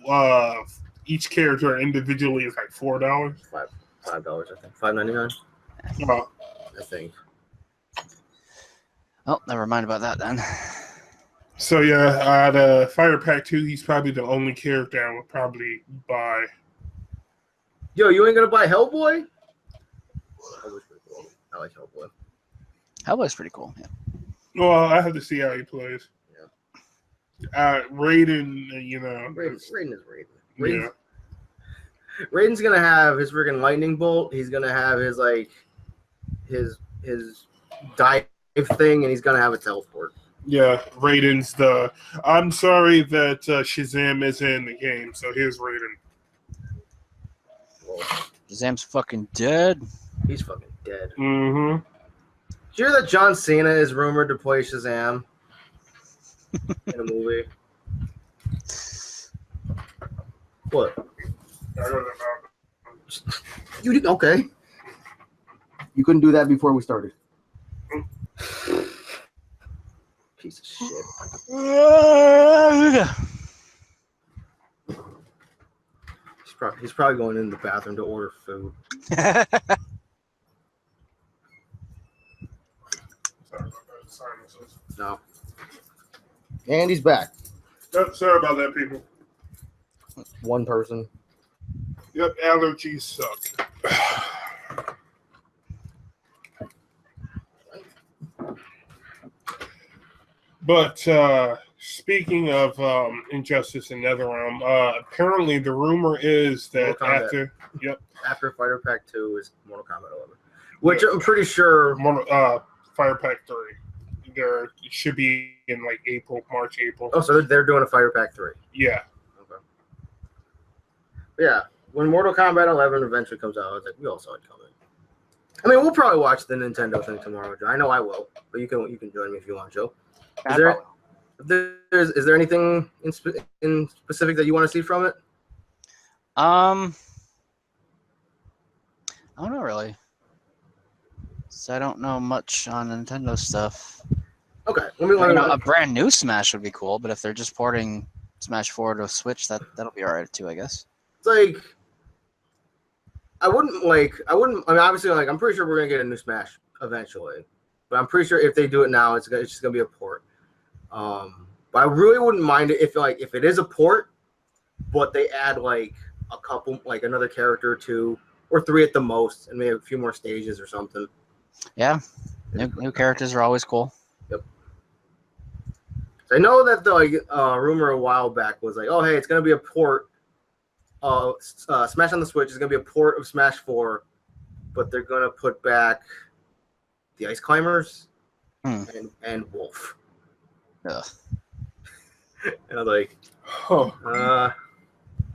Speaker 3: each character individually is like $4.
Speaker 2: $5, I think. $5.99. I think.
Speaker 1: Oh, never mind about that then.
Speaker 3: So yeah, out of Fighter Pack 2, he's probably the only character I would probably buy.
Speaker 2: Yo, you ain't gonna buy Hellboy? Hellboy's pretty cool. I like Hellboy.
Speaker 1: Hellboy's pretty cool. Yeah.
Speaker 3: Well, I have to see how he plays.
Speaker 2: Yeah.
Speaker 3: Raiden,
Speaker 2: Raiden is Raiden.
Speaker 3: Yeah.
Speaker 2: Raiden's gonna have his freaking lightning bolt. He's gonna have his his dive thing, and he's gonna have a teleport.
Speaker 3: Yeah, Raiden's the. I'm sorry that Shazam isn't in the game, so here's Raiden.
Speaker 2: Well,
Speaker 1: Shazam's fucking dead.
Speaker 2: He's fucking dead.
Speaker 3: Mm-hmm.
Speaker 2: Did you hear that John Cena is rumored to play Shazam in a movie? What? You did okay. You couldn't do that before we started. Piece of shit. He's probably going in the bathroom to order food. No. And he's back.
Speaker 3: Yep, sorry about that, people.
Speaker 2: One person.
Speaker 3: Yep, allergies suck. But speaking of Injustice in NetherRealm, apparently the rumor is that after
Speaker 2: Fighter Pack 2 is Mortal Kombat 11, which I'm pretty sure
Speaker 3: Fighter Pack 3. There it should be in like March, April.
Speaker 2: Oh, so they're doing a Fighter Pack 3.
Speaker 3: Yeah.
Speaker 2: Okay. Yeah, when Mortal Kombat 11 eventually comes out, I was like, we all saw it coming. I mean, we'll probably watch the Nintendo thing tomorrow, Joe. I know I will, but you can join me if you want, Joe. Is Is there anything in specific that you want to see from it?
Speaker 1: I don't know really. So I don't know much on Nintendo stuff.
Speaker 2: Okay, let me learn.
Speaker 1: A brand new Smash would be cool, but if they're just porting Smash 4 to Switch, that'll be alright too, I guess.
Speaker 2: It's like I wouldn't. I mean, obviously, I'm pretty sure we're gonna get a new Smash eventually, but I'm pretty sure if they do it now, it's just gonna be a port. But I really wouldn't mind it if it is a port, but they add like a couple, like another character or two or three at the most, and maybe a few more stages or something.
Speaker 1: Yeah, new characters are always cool.
Speaker 2: Yep. So I know that the rumor a while back was like, oh hey, it's gonna be a port. Smash on the Switch is gonna be a port of Smash 4, but they're gonna put back the Ice Climbers and Wolf.
Speaker 1: Ugh.
Speaker 2: And I'm like,
Speaker 3: Oh,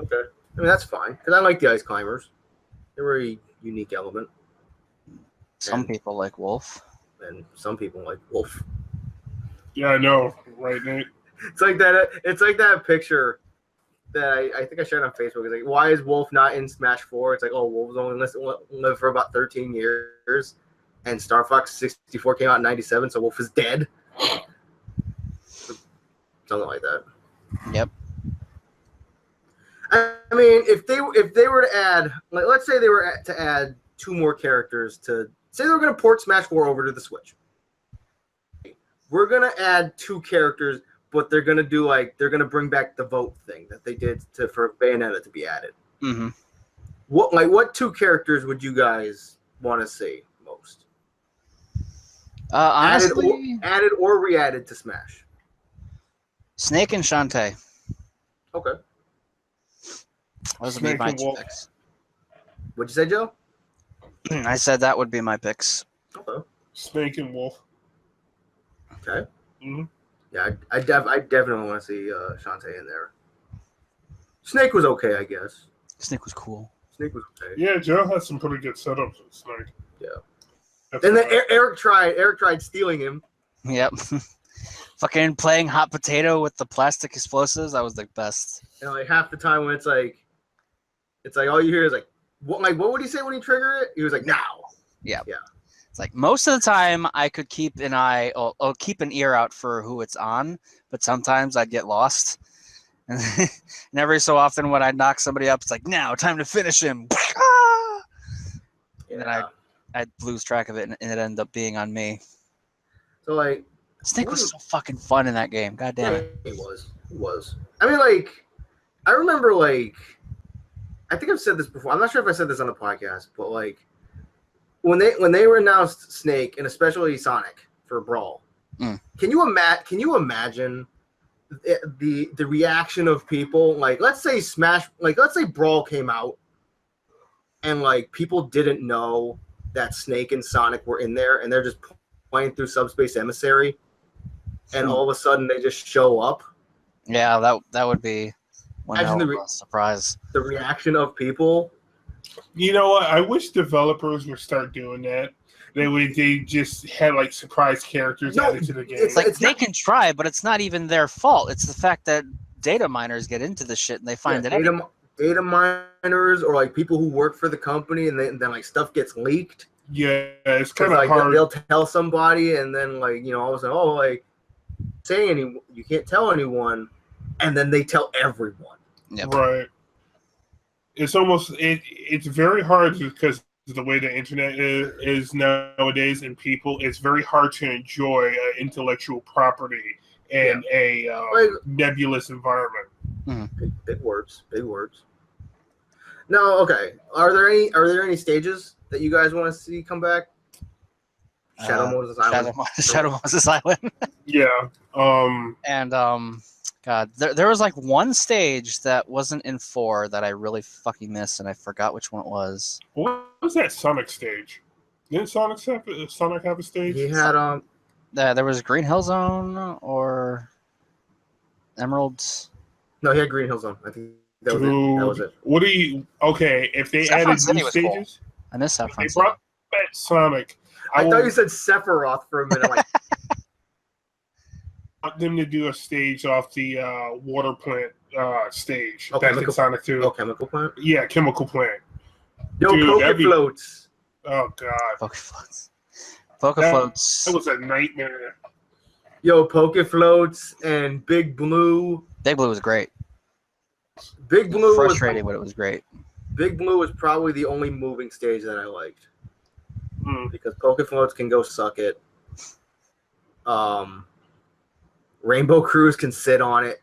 Speaker 2: okay. I mean, that's fine because I like the Ice Climbers. They're a unique element.
Speaker 1: Some people like Wolf.
Speaker 2: And some people like Wolf.
Speaker 3: yeah, I know, right, Nate?
Speaker 2: It's like that. It's like that picture that I think I shared on Facebook. It's like, why is Wolf not in Smash 4? It's like, oh, Wolf's only lived for about 13 years, and Star Fox 64 came out in 97, so Wolf is dead. Something like that.
Speaker 1: Yep.
Speaker 2: I mean, if they were to add, like, let's say they were to add 2 more characters to say they were going to port Smash 4 over to the Switch. We're going to add 2 characters, but they're going to do they're going to bring back the vote thing that they did for Bayonetta to be added.
Speaker 1: Mm-hmm.
Speaker 2: What 2 characters would you guys want to see most?
Speaker 1: Honestly,
Speaker 2: added or re-added to Smash.
Speaker 1: Snake and Shantae.
Speaker 2: Okay.
Speaker 1: Those would be
Speaker 3: Snake
Speaker 1: my
Speaker 3: and
Speaker 1: 2
Speaker 3: Wolf.
Speaker 1: picks.
Speaker 2: What'd you say, Joe?
Speaker 1: I said that would be my picks.
Speaker 2: Okay.
Speaker 3: Snake and Wolf.
Speaker 2: Okay.
Speaker 3: Mm-hmm.
Speaker 2: Yeah, I definitely want to see Shantae in there. Snake was okay, I guess.
Speaker 1: Snake was cool.
Speaker 2: Snake was okay.
Speaker 3: Yeah, Joe has some pretty good setups with Snake.
Speaker 2: Yeah.
Speaker 3: That's
Speaker 2: And then
Speaker 3: right.
Speaker 2: Eric tried stealing him.
Speaker 1: Yep. Fucking playing hot potato with the plastic explosives. That was the best.
Speaker 2: And like half the time when it's like all you hear is like what would he say when he triggered it? He was like, now.
Speaker 1: Yeah.
Speaker 2: Yeah.
Speaker 1: It's like most of the time I could keep an eye or keep an ear out for who it's on, but sometimes I'd get lost. And every so often when I'd knock somebody up, it's like, now, time to finish him. And then I'd lose track of it, and it ended up being on me.
Speaker 2: So like
Speaker 1: Snake was so fucking fun in that game. God damn it.
Speaker 2: It was. I mean, I remember, I think I've said this before. I'm not sure if I said this on the podcast, but, when they were announced Snake, and especially Sonic for Brawl, can you imagine the reaction of people? Like, let's say let's say Brawl came out, and, people didn't know that Snake and Sonic were in there, and they're just playing through Subspace Emissary, and all of a sudden they just show up.
Speaker 1: Yeah, that would be one hell of a surprise.
Speaker 2: The reaction of people.
Speaker 3: You know what? I wish developers would start doing that. They just had surprise characters added to the game.
Speaker 2: It's
Speaker 1: they can try, but it's not even their fault. It's the fact that data miners get into the shit and they find
Speaker 2: data miners or people who work for the company, and then stuff gets leaked.
Speaker 3: Yeah, it's kind of hard.
Speaker 2: They'll tell somebody, and then all of a sudden, you can't tell anyone, and then they tell everyone.
Speaker 1: Yep.
Speaker 3: Right. It's almost it's very hard because the way the internet is nowadays, and people, it's very hard to enjoy intellectual property in a nebulous environment.
Speaker 1: Mm-hmm.
Speaker 2: Big words. No, okay. Are there any stages that you guys want to see come back? Shadow Moses Island.
Speaker 1: Shadow Moses Island.
Speaker 3: Yeah.
Speaker 1: And God, there was one stage that wasn't in 4 that I really fucking missed, and I forgot which one it was.
Speaker 3: What was that Sonic stage? Didn't Sonic have a stage?
Speaker 2: He had
Speaker 1: there was Green Hill Zone or Emeralds.
Speaker 2: No, he had Green Hill Zone. I think that was it.
Speaker 3: What do you? Okay, if they
Speaker 1: Saffron
Speaker 3: added
Speaker 1: City
Speaker 3: new
Speaker 1: was
Speaker 3: stages,
Speaker 1: cool. I missed Saffron
Speaker 3: they
Speaker 1: City.
Speaker 3: brought back Sonic.
Speaker 2: I thought you said Sephiroth for a minute.
Speaker 3: want them to do a stage off the water plant stage
Speaker 2: Oh,
Speaker 3: back
Speaker 2: chemical,
Speaker 3: in Sonic 2.
Speaker 2: oh, chemical plant.
Speaker 3: Yeah, chemical plant.
Speaker 2: Yo,
Speaker 3: Dude,
Speaker 2: Poke
Speaker 3: that'd be-
Speaker 2: floats.
Speaker 3: Oh god,
Speaker 1: Pokefloats.
Speaker 3: that
Speaker 1: Pokefloats.
Speaker 3: was a nightmare.
Speaker 2: Yo, Poke floats and Big Blue.
Speaker 1: Big Blue was great.
Speaker 2: Big Blue was
Speaker 1: Frustrating, but it was great.
Speaker 2: Big Blue was probably the only moving stage that I liked
Speaker 3: Mm.
Speaker 2: because Poke floats can go suck it. Rainbow Cruise can sit on it.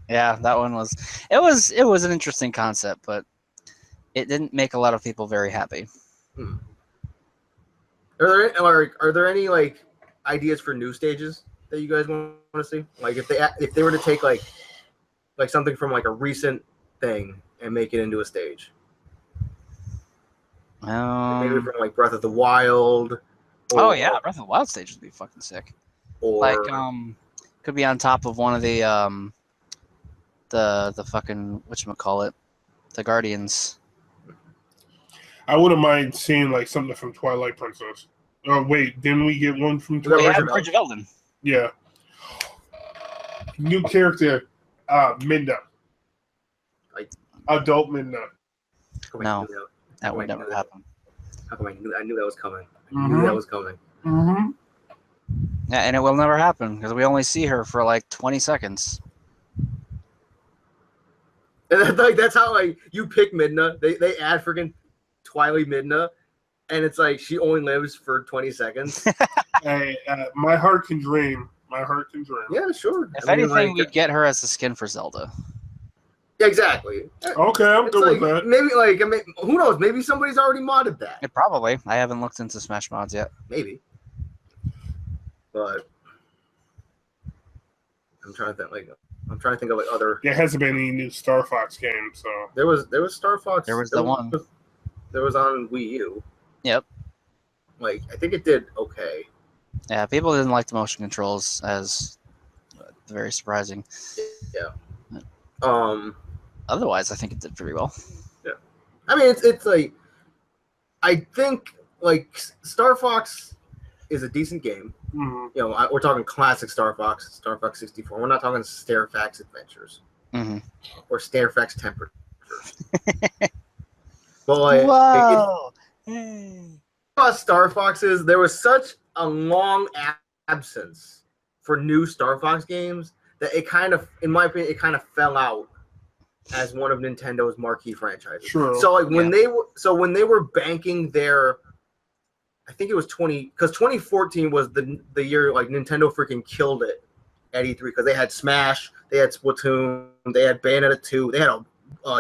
Speaker 1: Yeah, that one was. It was an interesting concept, but it didn't make a lot of people very happy.
Speaker 2: Are there any like ideas for new stages that you guys want to see? Like if they were to take like something from like a recent thing and make it into a stage, maybe from like Breath of the Wild.
Speaker 1: Oh yeah, Breath of the Wild stage would be fucking sick.
Speaker 2: Or
Speaker 1: Like could be on top of one of the fucking whatchamacallit, the Guardians.
Speaker 3: I wouldn't mind seeing like something from Twilight Princess. Oh wait, didn't we get one from
Speaker 2: We got
Speaker 3: Twilight?
Speaker 1: Yeah,
Speaker 2: Bridge of
Speaker 1: Bridge of Elden.
Speaker 3: Yeah. New character, Minda. Adult Minda.
Speaker 1: No. That would never happen.
Speaker 2: How come I knew that was coming? I
Speaker 3: Mhm.
Speaker 2: knew that was coming.
Speaker 3: Mm-hmm.
Speaker 1: Yeah, and it will never happen because we only see her for like 20 seconds.
Speaker 2: And that's how like you pick Midna. They add freaking Twilight Midna, and it's like she only lives for 20 seconds.
Speaker 3: Hey, my heart can dream. My heart can dream.
Speaker 2: Yeah, sure.
Speaker 1: If
Speaker 2: I mean,
Speaker 1: anything,
Speaker 2: like,
Speaker 1: we'd get her as the skin for Zelda.
Speaker 2: yeah, exactly.
Speaker 3: Okay, I'm
Speaker 2: It's
Speaker 3: good
Speaker 2: like,
Speaker 3: with that.
Speaker 2: maybe like who knows? Maybe somebody's already modded that.
Speaker 1: It probably. I haven't looked into Smash mods yet.
Speaker 2: Maybe. But I'm trying to think of like other.
Speaker 3: There hasn't been any new Star Fox game, so
Speaker 2: There was Star Fox.
Speaker 1: There was the one.
Speaker 2: There was on Wii U.
Speaker 1: Yep.
Speaker 2: Like I think it did okay.
Speaker 1: Yeah, people didn't like the motion controls as very surprising.
Speaker 2: Yeah.
Speaker 1: Otherwise, I think it did pretty well.
Speaker 2: I mean, it's like I think like Star Fox is a decent game.
Speaker 3: mhm.
Speaker 2: You know, we're talking classic Star Fox 64. We're not talking Stairfax Adventures
Speaker 1: Mm-hmm.
Speaker 2: or Stairfax Temperatures. But like,
Speaker 1: Whoa! Hey.
Speaker 2: about Star Fox is there was such a long absence for new Star Fox games that it kind of, in my opinion, it kind of fell out as one of Nintendo's marquee franchises.
Speaker 3: True.
Speaker 2: So like when they were banking their, I think it was 2014 was the year like Nintendo freaking killed it at E3 because they had Smash, they had Splatoon, they had Bayonetta 2, they had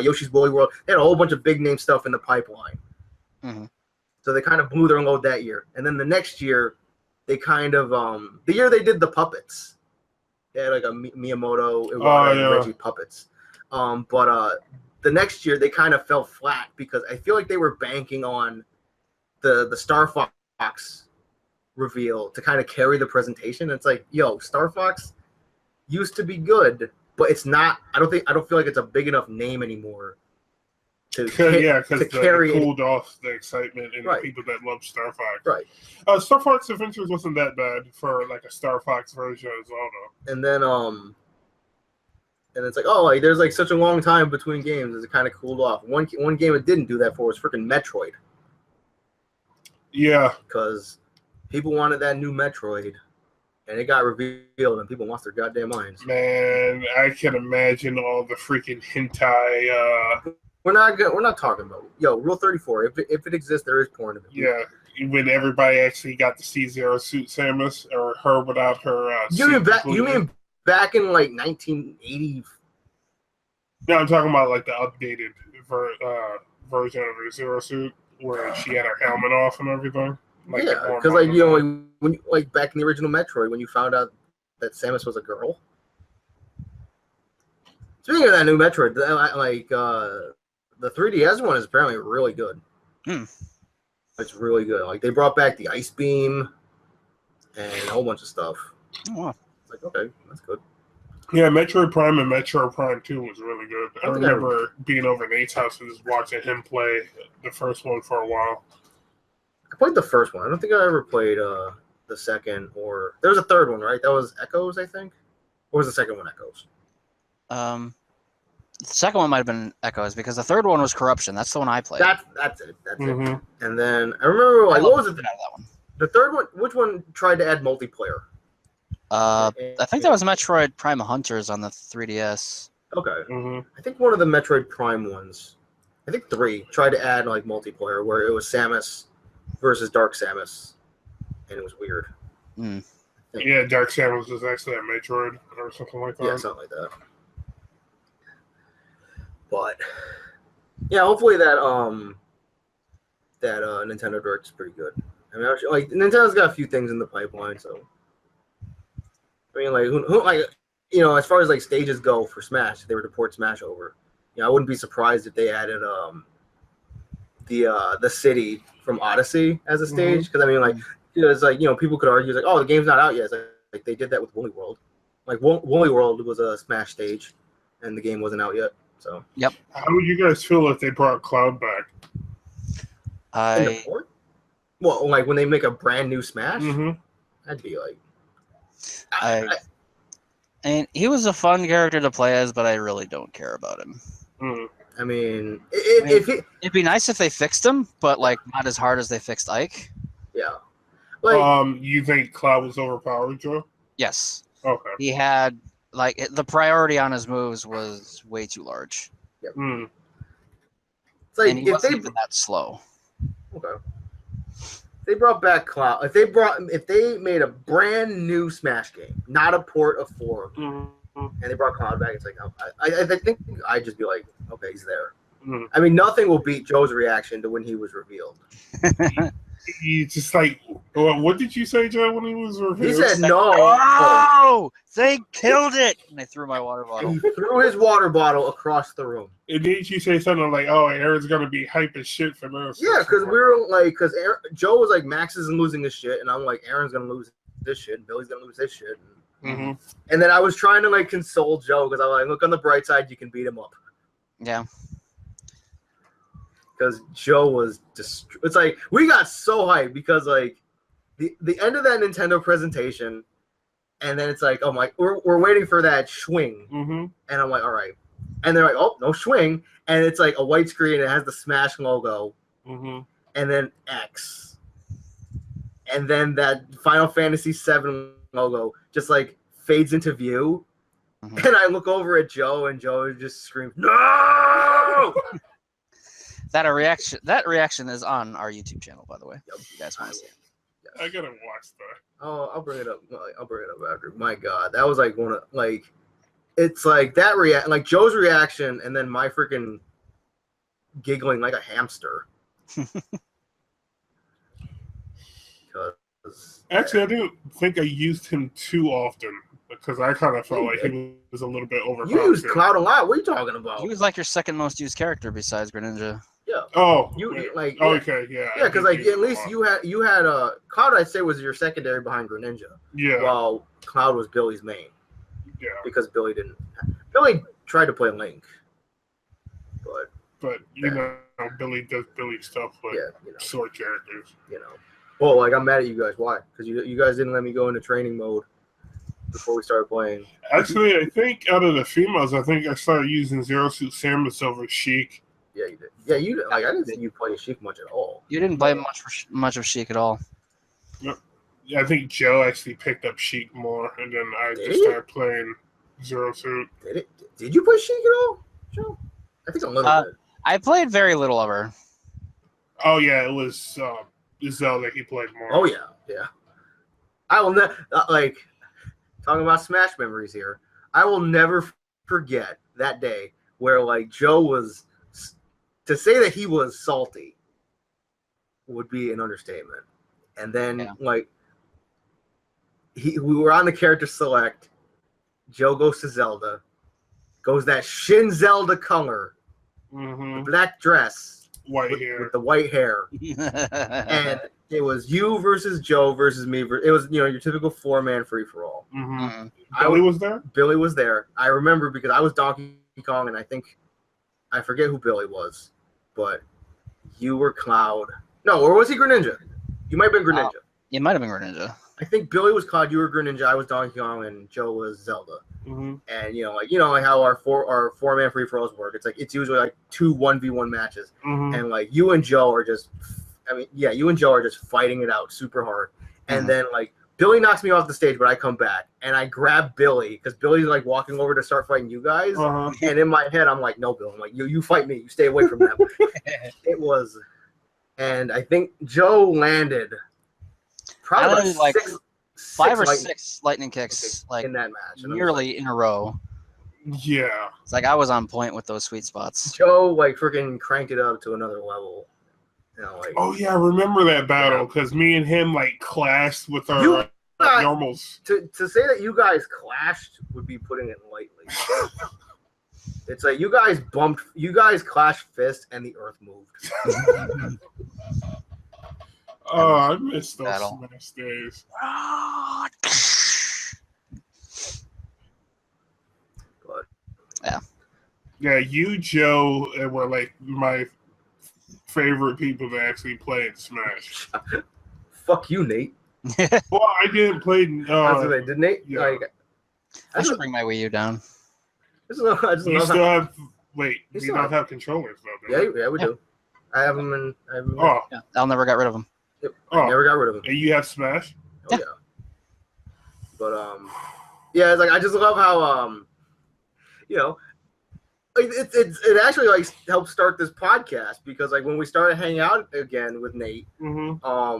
Speaker 2: Yoshi's Woolly World, they had a whole bunch of big name stuff in the pipeline.
Speaker 1: Mm-hmm.
Speaker 2: So they kind of blew their load that year, and then the next year, they kind of the year they did the puppets, they had like a Miyamoto, Iwata, and Reggie puppets. But the next year they kind of fell flat because I feel like they were banking on the Star Fox reveal to kind of carry the presentation. It's like, yo, Star Fox used to be good, but it's not. I don't feel like it's a big enough name anymore to carry
Speaker 3: it cooled off the excitement and
Speaker 2: Right.
Speaker 3: the people that love Star Fox.
Speaker 2: Right.
Speaker 3: Star Fox Adventures wasn't that bad for like a Star Fox version of Zelda.
Speaker 2: And then and it's like, oh, like there's like such a long time between games. It kind of cooled off. One game it didn't do that for was freaking Metroid.
Speaker 3: Yeah.
Speaker 2: Because people wanted that new Metroid, and it got revealed, and people lost their goddamn minds.
Speaker 3: Man, I can imagine all the freaking hentai.
Speaker 2: We're not talking about Rule 34. If it exists, there is porn of it.
Speaker 3: Yeah, when everybody actually got to see Zero Suit Samus or her without her.
Speaker 2: You mean back in like 1980?
Speaker 3: No, I'm talking about like the updated version of her Zero Suit where she had her helmet off and everything. Like
Speaker 2: Yeah, because like when you, like back in the original Metroid, when you found out that Samus was a girl. Speaking of that new Metroid, the 3DS one is apparently really good. It's really good. Like they brought back the Ice Beam and a whole bunch of stuff.
Speaker 1: Oh, wow.
Speaker 2: It's like, okay, that's good.
Speaker 3: Yeah, Metroid Prime and Metroid Prime 2 was really good. I remember being over at Nate's house and just watching him play the first one for a while.
Speaker 2: I played the first one. I don't think I ever played the second, or there was a third one, right? That was Echoes, I think. Or was the second one Echoes?
Speaker 1: The second one might have been Echoes because the third one was Corruption. That's the one I played.
Speaker 2: That's it. That's it. And then I remember like what was it?
Speaker 1: Out of that one.
Speaker 2: The third one. Which one tried to add multiplayer?
Speaker 1: I think that was Metroid Prime Hunters on the 3DS.
Speaker 2: Okay. I think one of the Metroid Prime ones. I think 3 tried to add like multiplayer where it was Samus versus Dark Samus, and it was weird.
Speaker 3: Yeah, Dark Samus was actually a Metroid or something like that.
Speaker 2: Yeah, something like that. But yeah, hopefully that Nintendo Direct is pretty good. I mean, like Nintendo's got a few things in the pipeline, so I mean, like who like you know, as far as like stages go for Smash, if they were to port Smash over. You know, I wouldn't be surprised if they added the city from Odyssey as a stage because I mean, like, you know, it's like you know, people could argue like, oh, the game's not out yet. It's like they did that with Woolly World. Like Woolly World was a Smash stage, and the game wasn't out yet. So
Speaker 1: yep.
Speaker 3: How would you guys feel if they brought Cloud back?
Speaker 2: Well, like when they make a brand new Smash, I'd be like,
Speaker 1: and he was a fun character to play as, but I really don't care about him.
Speaker 2: I mean,
Speaker 1: it'd be nice if they fixed him, but like not as hard as they fixed Ike.
Speaker 2: Yeah. Like,
Speaker 3: you think Cloud was overpowered, Joe?
Speaker 1: Yes.
Speaker 3: Okay.
Speaker 1: He had like the priority on his moves was way too large.
Speaker 2: Yep.
Speaker 1: It's like and he wasn't even that slow.
Speaker 2: Okay. They brought back Cloud. If they made a brand new Smash game, not a port of 4 and they brought Cloud back, it's like I think I'd just be like, okay, he's there. I mean, nothing will beat Joe's reaction to when he was revealed.
Speaker 3: He just like, what did you say, Joe, when he was revealed?
Speaker 2: He said no.
Speaker 1: Oh, they killed it! And I threw my water bottle.
Speaker 2: He threw his water bottle across the room.
Speaker 3: And didn't you say something like, "Oh, Aaron's gonna be hype as shit for this"?
Speaker 2: Yeah, because we were like, Joe was like, Max isn't losing his shit, and I'm like, Aaron's gonna lose this shit, and Billy's gonna lose this shit. And then I was trying to like console Joe because I was like, look on the bright side, you can beat him up.
Speaker 1: Yeah.
Speaker 2: Because Joe was it's like we got so hyped because like the end of that Nintendo presentation, and then it's like, oh my, we're waiting for that swing, and I'm like, all right, and they're like, oh, no swing, and it's like a white screen, it has the Smash logo, and then X, and then that Final Fantasy VII logo just like fades into view, and I look over at Joe, and Joe just screams, no.
Speaker 1: That reaction is on our YouTube channel, by the way. Yep. You guys want to see it?
Speaker 3: I gotta watch that.
Speaker 2: Oh, I'll bring it up. I'll bring it up after. My God, that was like one of like, it's like that like Joe's reaction, and then my freaking giggling like a hamster.
Speaker 3: Actually, I didn't think I used him too often because I kind of felt like he was a little bit overpowered.
Speaker 2: You used Cloud a lot. What are you talking about?
Speaker 1: He was like your second most used character besides Greninja.
Speaker 2: Yeah.
Speaker 3: Oh.
Speaker 2: You like.
Speaker 3: Yeah. Okay. Yeah.
Speaker 2: Yeah, because like at least you had Cloud. I'd say was your secondary behind Greninja.
Speaker 3: Yeah.
Speaker 2: While Cloud was Billy's main.
Speaker 3: Yeah.
Speaker 2: Because Billy tried to play Link.
Speaker 3: But you know, Billy does Billy stuff with sword characters.
Speaker 2: You know. Well, like I'm mad at you guys. Why? Because you guys didn't let me go into training mode before we started playing.
Speaker 3: Actually, I think out of the females, I think I started using Zero Suit Samus over Sheik.
Speaker 2: Yeah, you did. Yeah, you like I didn't think you played Sheik much at all.
Speaker 1: You didn't play much of Sheik at all.
Speaker 3: Yep. Yeah, I think Joe actually picked up Sheik more, and then I just started playing Zero Suit.
Speaker 2: Did you play Sheik at all, Joe? I think a little bit.
Speaker 1: I played very little of her.
Speaker 3: Oh yeah, it was Zelda he played more.
Speaker 2: Oh yeah. I will never like talking about Smash memories here. I will never forget that day where like Joe was. To say that he was salty would be an understatement. And then, like, we were on the character select. Joe goes to Zelda. Goes that Shin Zelda color. The black dress.
Speaker 3: White hair.
Speaker 2: With the white hair. And it was you versus Joe versus me. It was, your typical 4-man free-for-all.
Speaker 3: Billy was there?
Speaker 2: Billy was there. I remember because I was Donkey Kong, and I forget who Billy was. But you were Cloud. No, or was he Greninja? You might have been Greninja.
Speaker 1: It might have been Greninja.
Speaker 2: I think Billy was Cloud, you were Greninja, I was Donkey Kong, and Joe was Zelda.
Speaker 3: Mm-hmm.
Speaker 2: And like how our four-man free for alls work. It's like it's usually like 2 1v1 matches, and like you and Joe are just, you and Joe are just fighting it out super hard, and then like Billy knocks me off the stage, but I come back and I grab Billy because Billy's like walking over to start fighting you guys, and in my head I'm like, no, Bill, I'm like you fight me, you stay away from them. It was, and I think Joe landed probably like
Speaker 1: 5 or 6 lightning kicks like
Speaker 2: in that match,
Speaker 1: nearly in a row.
Speaker 3: Yeah,
Speaker 1: it's like I was on point with those sweet spots.
Speaker 2: Joe like freaking cranked it up to another level. Like,
Speaker 3: oh yeah, I remember that battle because me and him like clashed with our normals.
Speaker 2: To say that you guys clashed would be putting it lightly. It's like you guys clashed fists and the earth moved.
Speaker 3: Oh, I miss those Smash days.
Speaker 2: But
Speaker 3: yeah, you, Joe, were like my favorite people to actually play in Smash.
Speaker 2: Fuck you, Nate.
Speaker 3: Well, I didn't play.
Speaker 2: Did Nate?
Speaker 3: Yeah.
Speaker 2: Like,
Speaker 1: I should bring my Wii U down.
Speaker 3: You still have? Wait, we don't have controllers though.
Speaker 2: Yeah, we do. I have them in.
Speaker 3: Oh,
Speaker 1: yeah, I'll never get rid of them.
Speaker 2: Yep. I never got rid of them.
Speaker 3: And you have Smash?
Speaker 2: Oh, yeah. But yeah, it's like I just love how it actually like helped start this podcast because like when we started hanging out again with Nate, I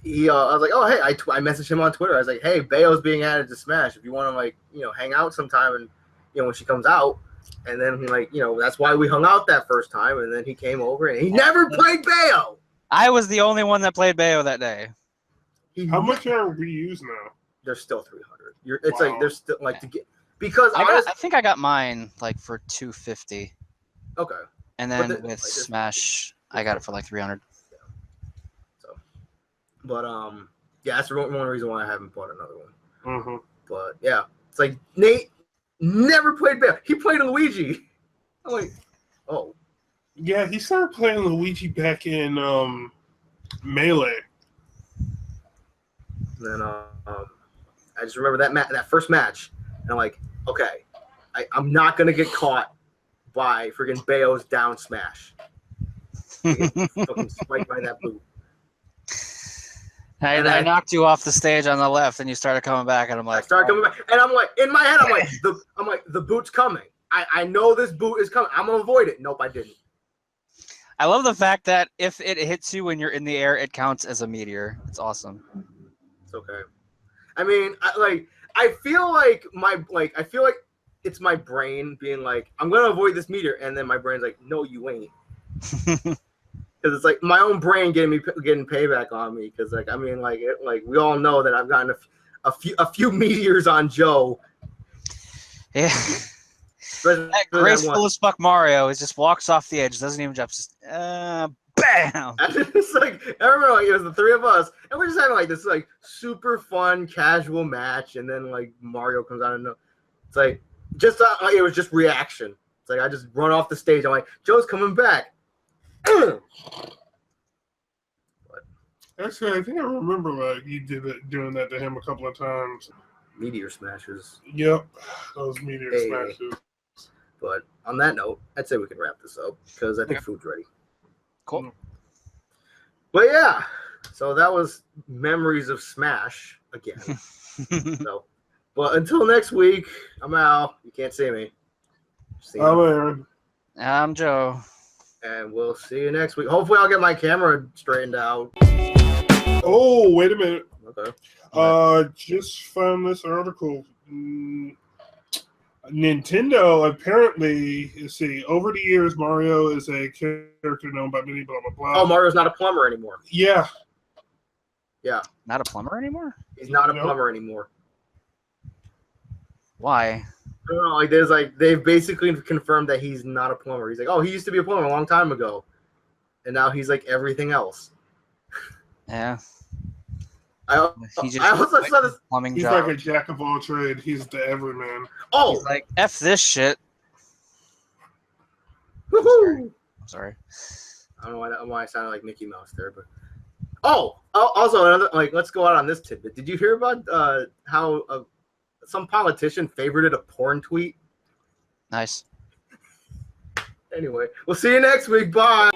Speaker 2: was like, oh hey, I messaged him on Twitter. I was like, hey, Bayo's being added to Smash. If you want to like hang out sometime and when she comes out. And then like that's why we hung out that first time. And then he came over and he never played Bayo.
Speaker 1: I was the only one that played Bayo that day.
Speaker 3: How much are we used now?
Speaker 2: They're still 300. It's like they're still like to get because I
Speaker 1: think I got mine like for 250.
Speaker 2: Okay.
Speaker 1: And then with Smash, I got it for like 300.
Speaker 2: Yeah. So, but yeah, that's one reason why I haven't bought another one. But yeah, it's like Nate never played Bayo. He played Luigi. I'm like, oh.
Speaker 3: Yeah, he started playing Luigi back in Melee.
Speaker 2: And then I just remember that first match, and I'm like, okay, I'm not gonna get caught by freaking Bayo's down smash. Fucking spiked by that boot.
Speaker 1: I knocked you off the stage on the left, and you started coming back, and I'm like,
Speaker 2: I started coming back, and I'm like, in my head, I'm like, the boot's coming. I know this boot is coming. I'm gonna avoid it. Nope, I didn't.
Speaker 1: I love the fact that if it hits you when you're in the air, it counts as a meteor. It's awesome.
Speaker 2: It's okay. I mean, I feel like it's my brain being like, I'm gonna avoid this meteor, and then my brain's like, no, you ain't. Because it's like my own brain getting payback on me. Because like I mean, like we all know that I've gotten a few meteors on Joe.
Speaker 1: Yeah. That graceful as fuck Mario just walks off the edge, doesn't even jump, just bam.
Speaker 2: It's like I remember like it was the three of us, and we're just having like this like super fun casual match, and then like Mario comes out and it's like just it was just reaction. It's like I just run off the stage. I'm like, Joe's coming back.
Speaker 3: Actually, I think I remember like you doing that to him a couple of times.
Speaker 2: Meteor smashes.
Speaker 3: Yep, those meteor smashes.
Speaker 2: But on that note, I'd say we can wrap this up because I think food's ready.
Speaker 1: Cool.
Speaker 2: But yeah, so that was memories of Smash again. So, but until next week, I'm Al. You can't see me.
Speaker 3: I'm Aaron.
Speaker 1: I'm Joe.
Speaker 2: And we'll see you next week. Hopefully, I'll get my camera straightened out.
Speaker 3: Oh, wait a minute.
Speaker 2: Okay.
Speaker 3: Just found this article. Nintendo apparently, over the years, Mario is a character known by many, blah, blah, blah.
Speaker 2: Oh, Mario's not a plumber anymore.
Speaker 3: Yeah.
Speaker 2: Yeah.
Speaker 1: Not a plumber anymore?
Speaker 2: He's not a plumber anymore.
Speaker 1: Why?
Speaker 2: I don't know. They've basically confirmed that he's not a plumber. He's like, oh, he used to be a plumber a long time ago. And now he's like everything else.
Speaker 1: Yeah.
Speaker 2: I also saw this
Speaker 1: plumbing
Speaker 3: He's
Speaker 1: job.
Speaker 3: like a jack of all trades. He's the everyman.
Speaker 2: Oh,
Speaker 1: he's like F this shit.
Speaker 2: Woohoo!
Speaker 1: I'm sorry.
Speaker 2: I don't know why I sounded like Mickey Mouse there, but Also another let's go out on this tidbit. Did you hear about how some politician favorited a porn tweet?
Speaker 1: Nice.
Speaker 2: Anyway, we'll see you next week. Bye.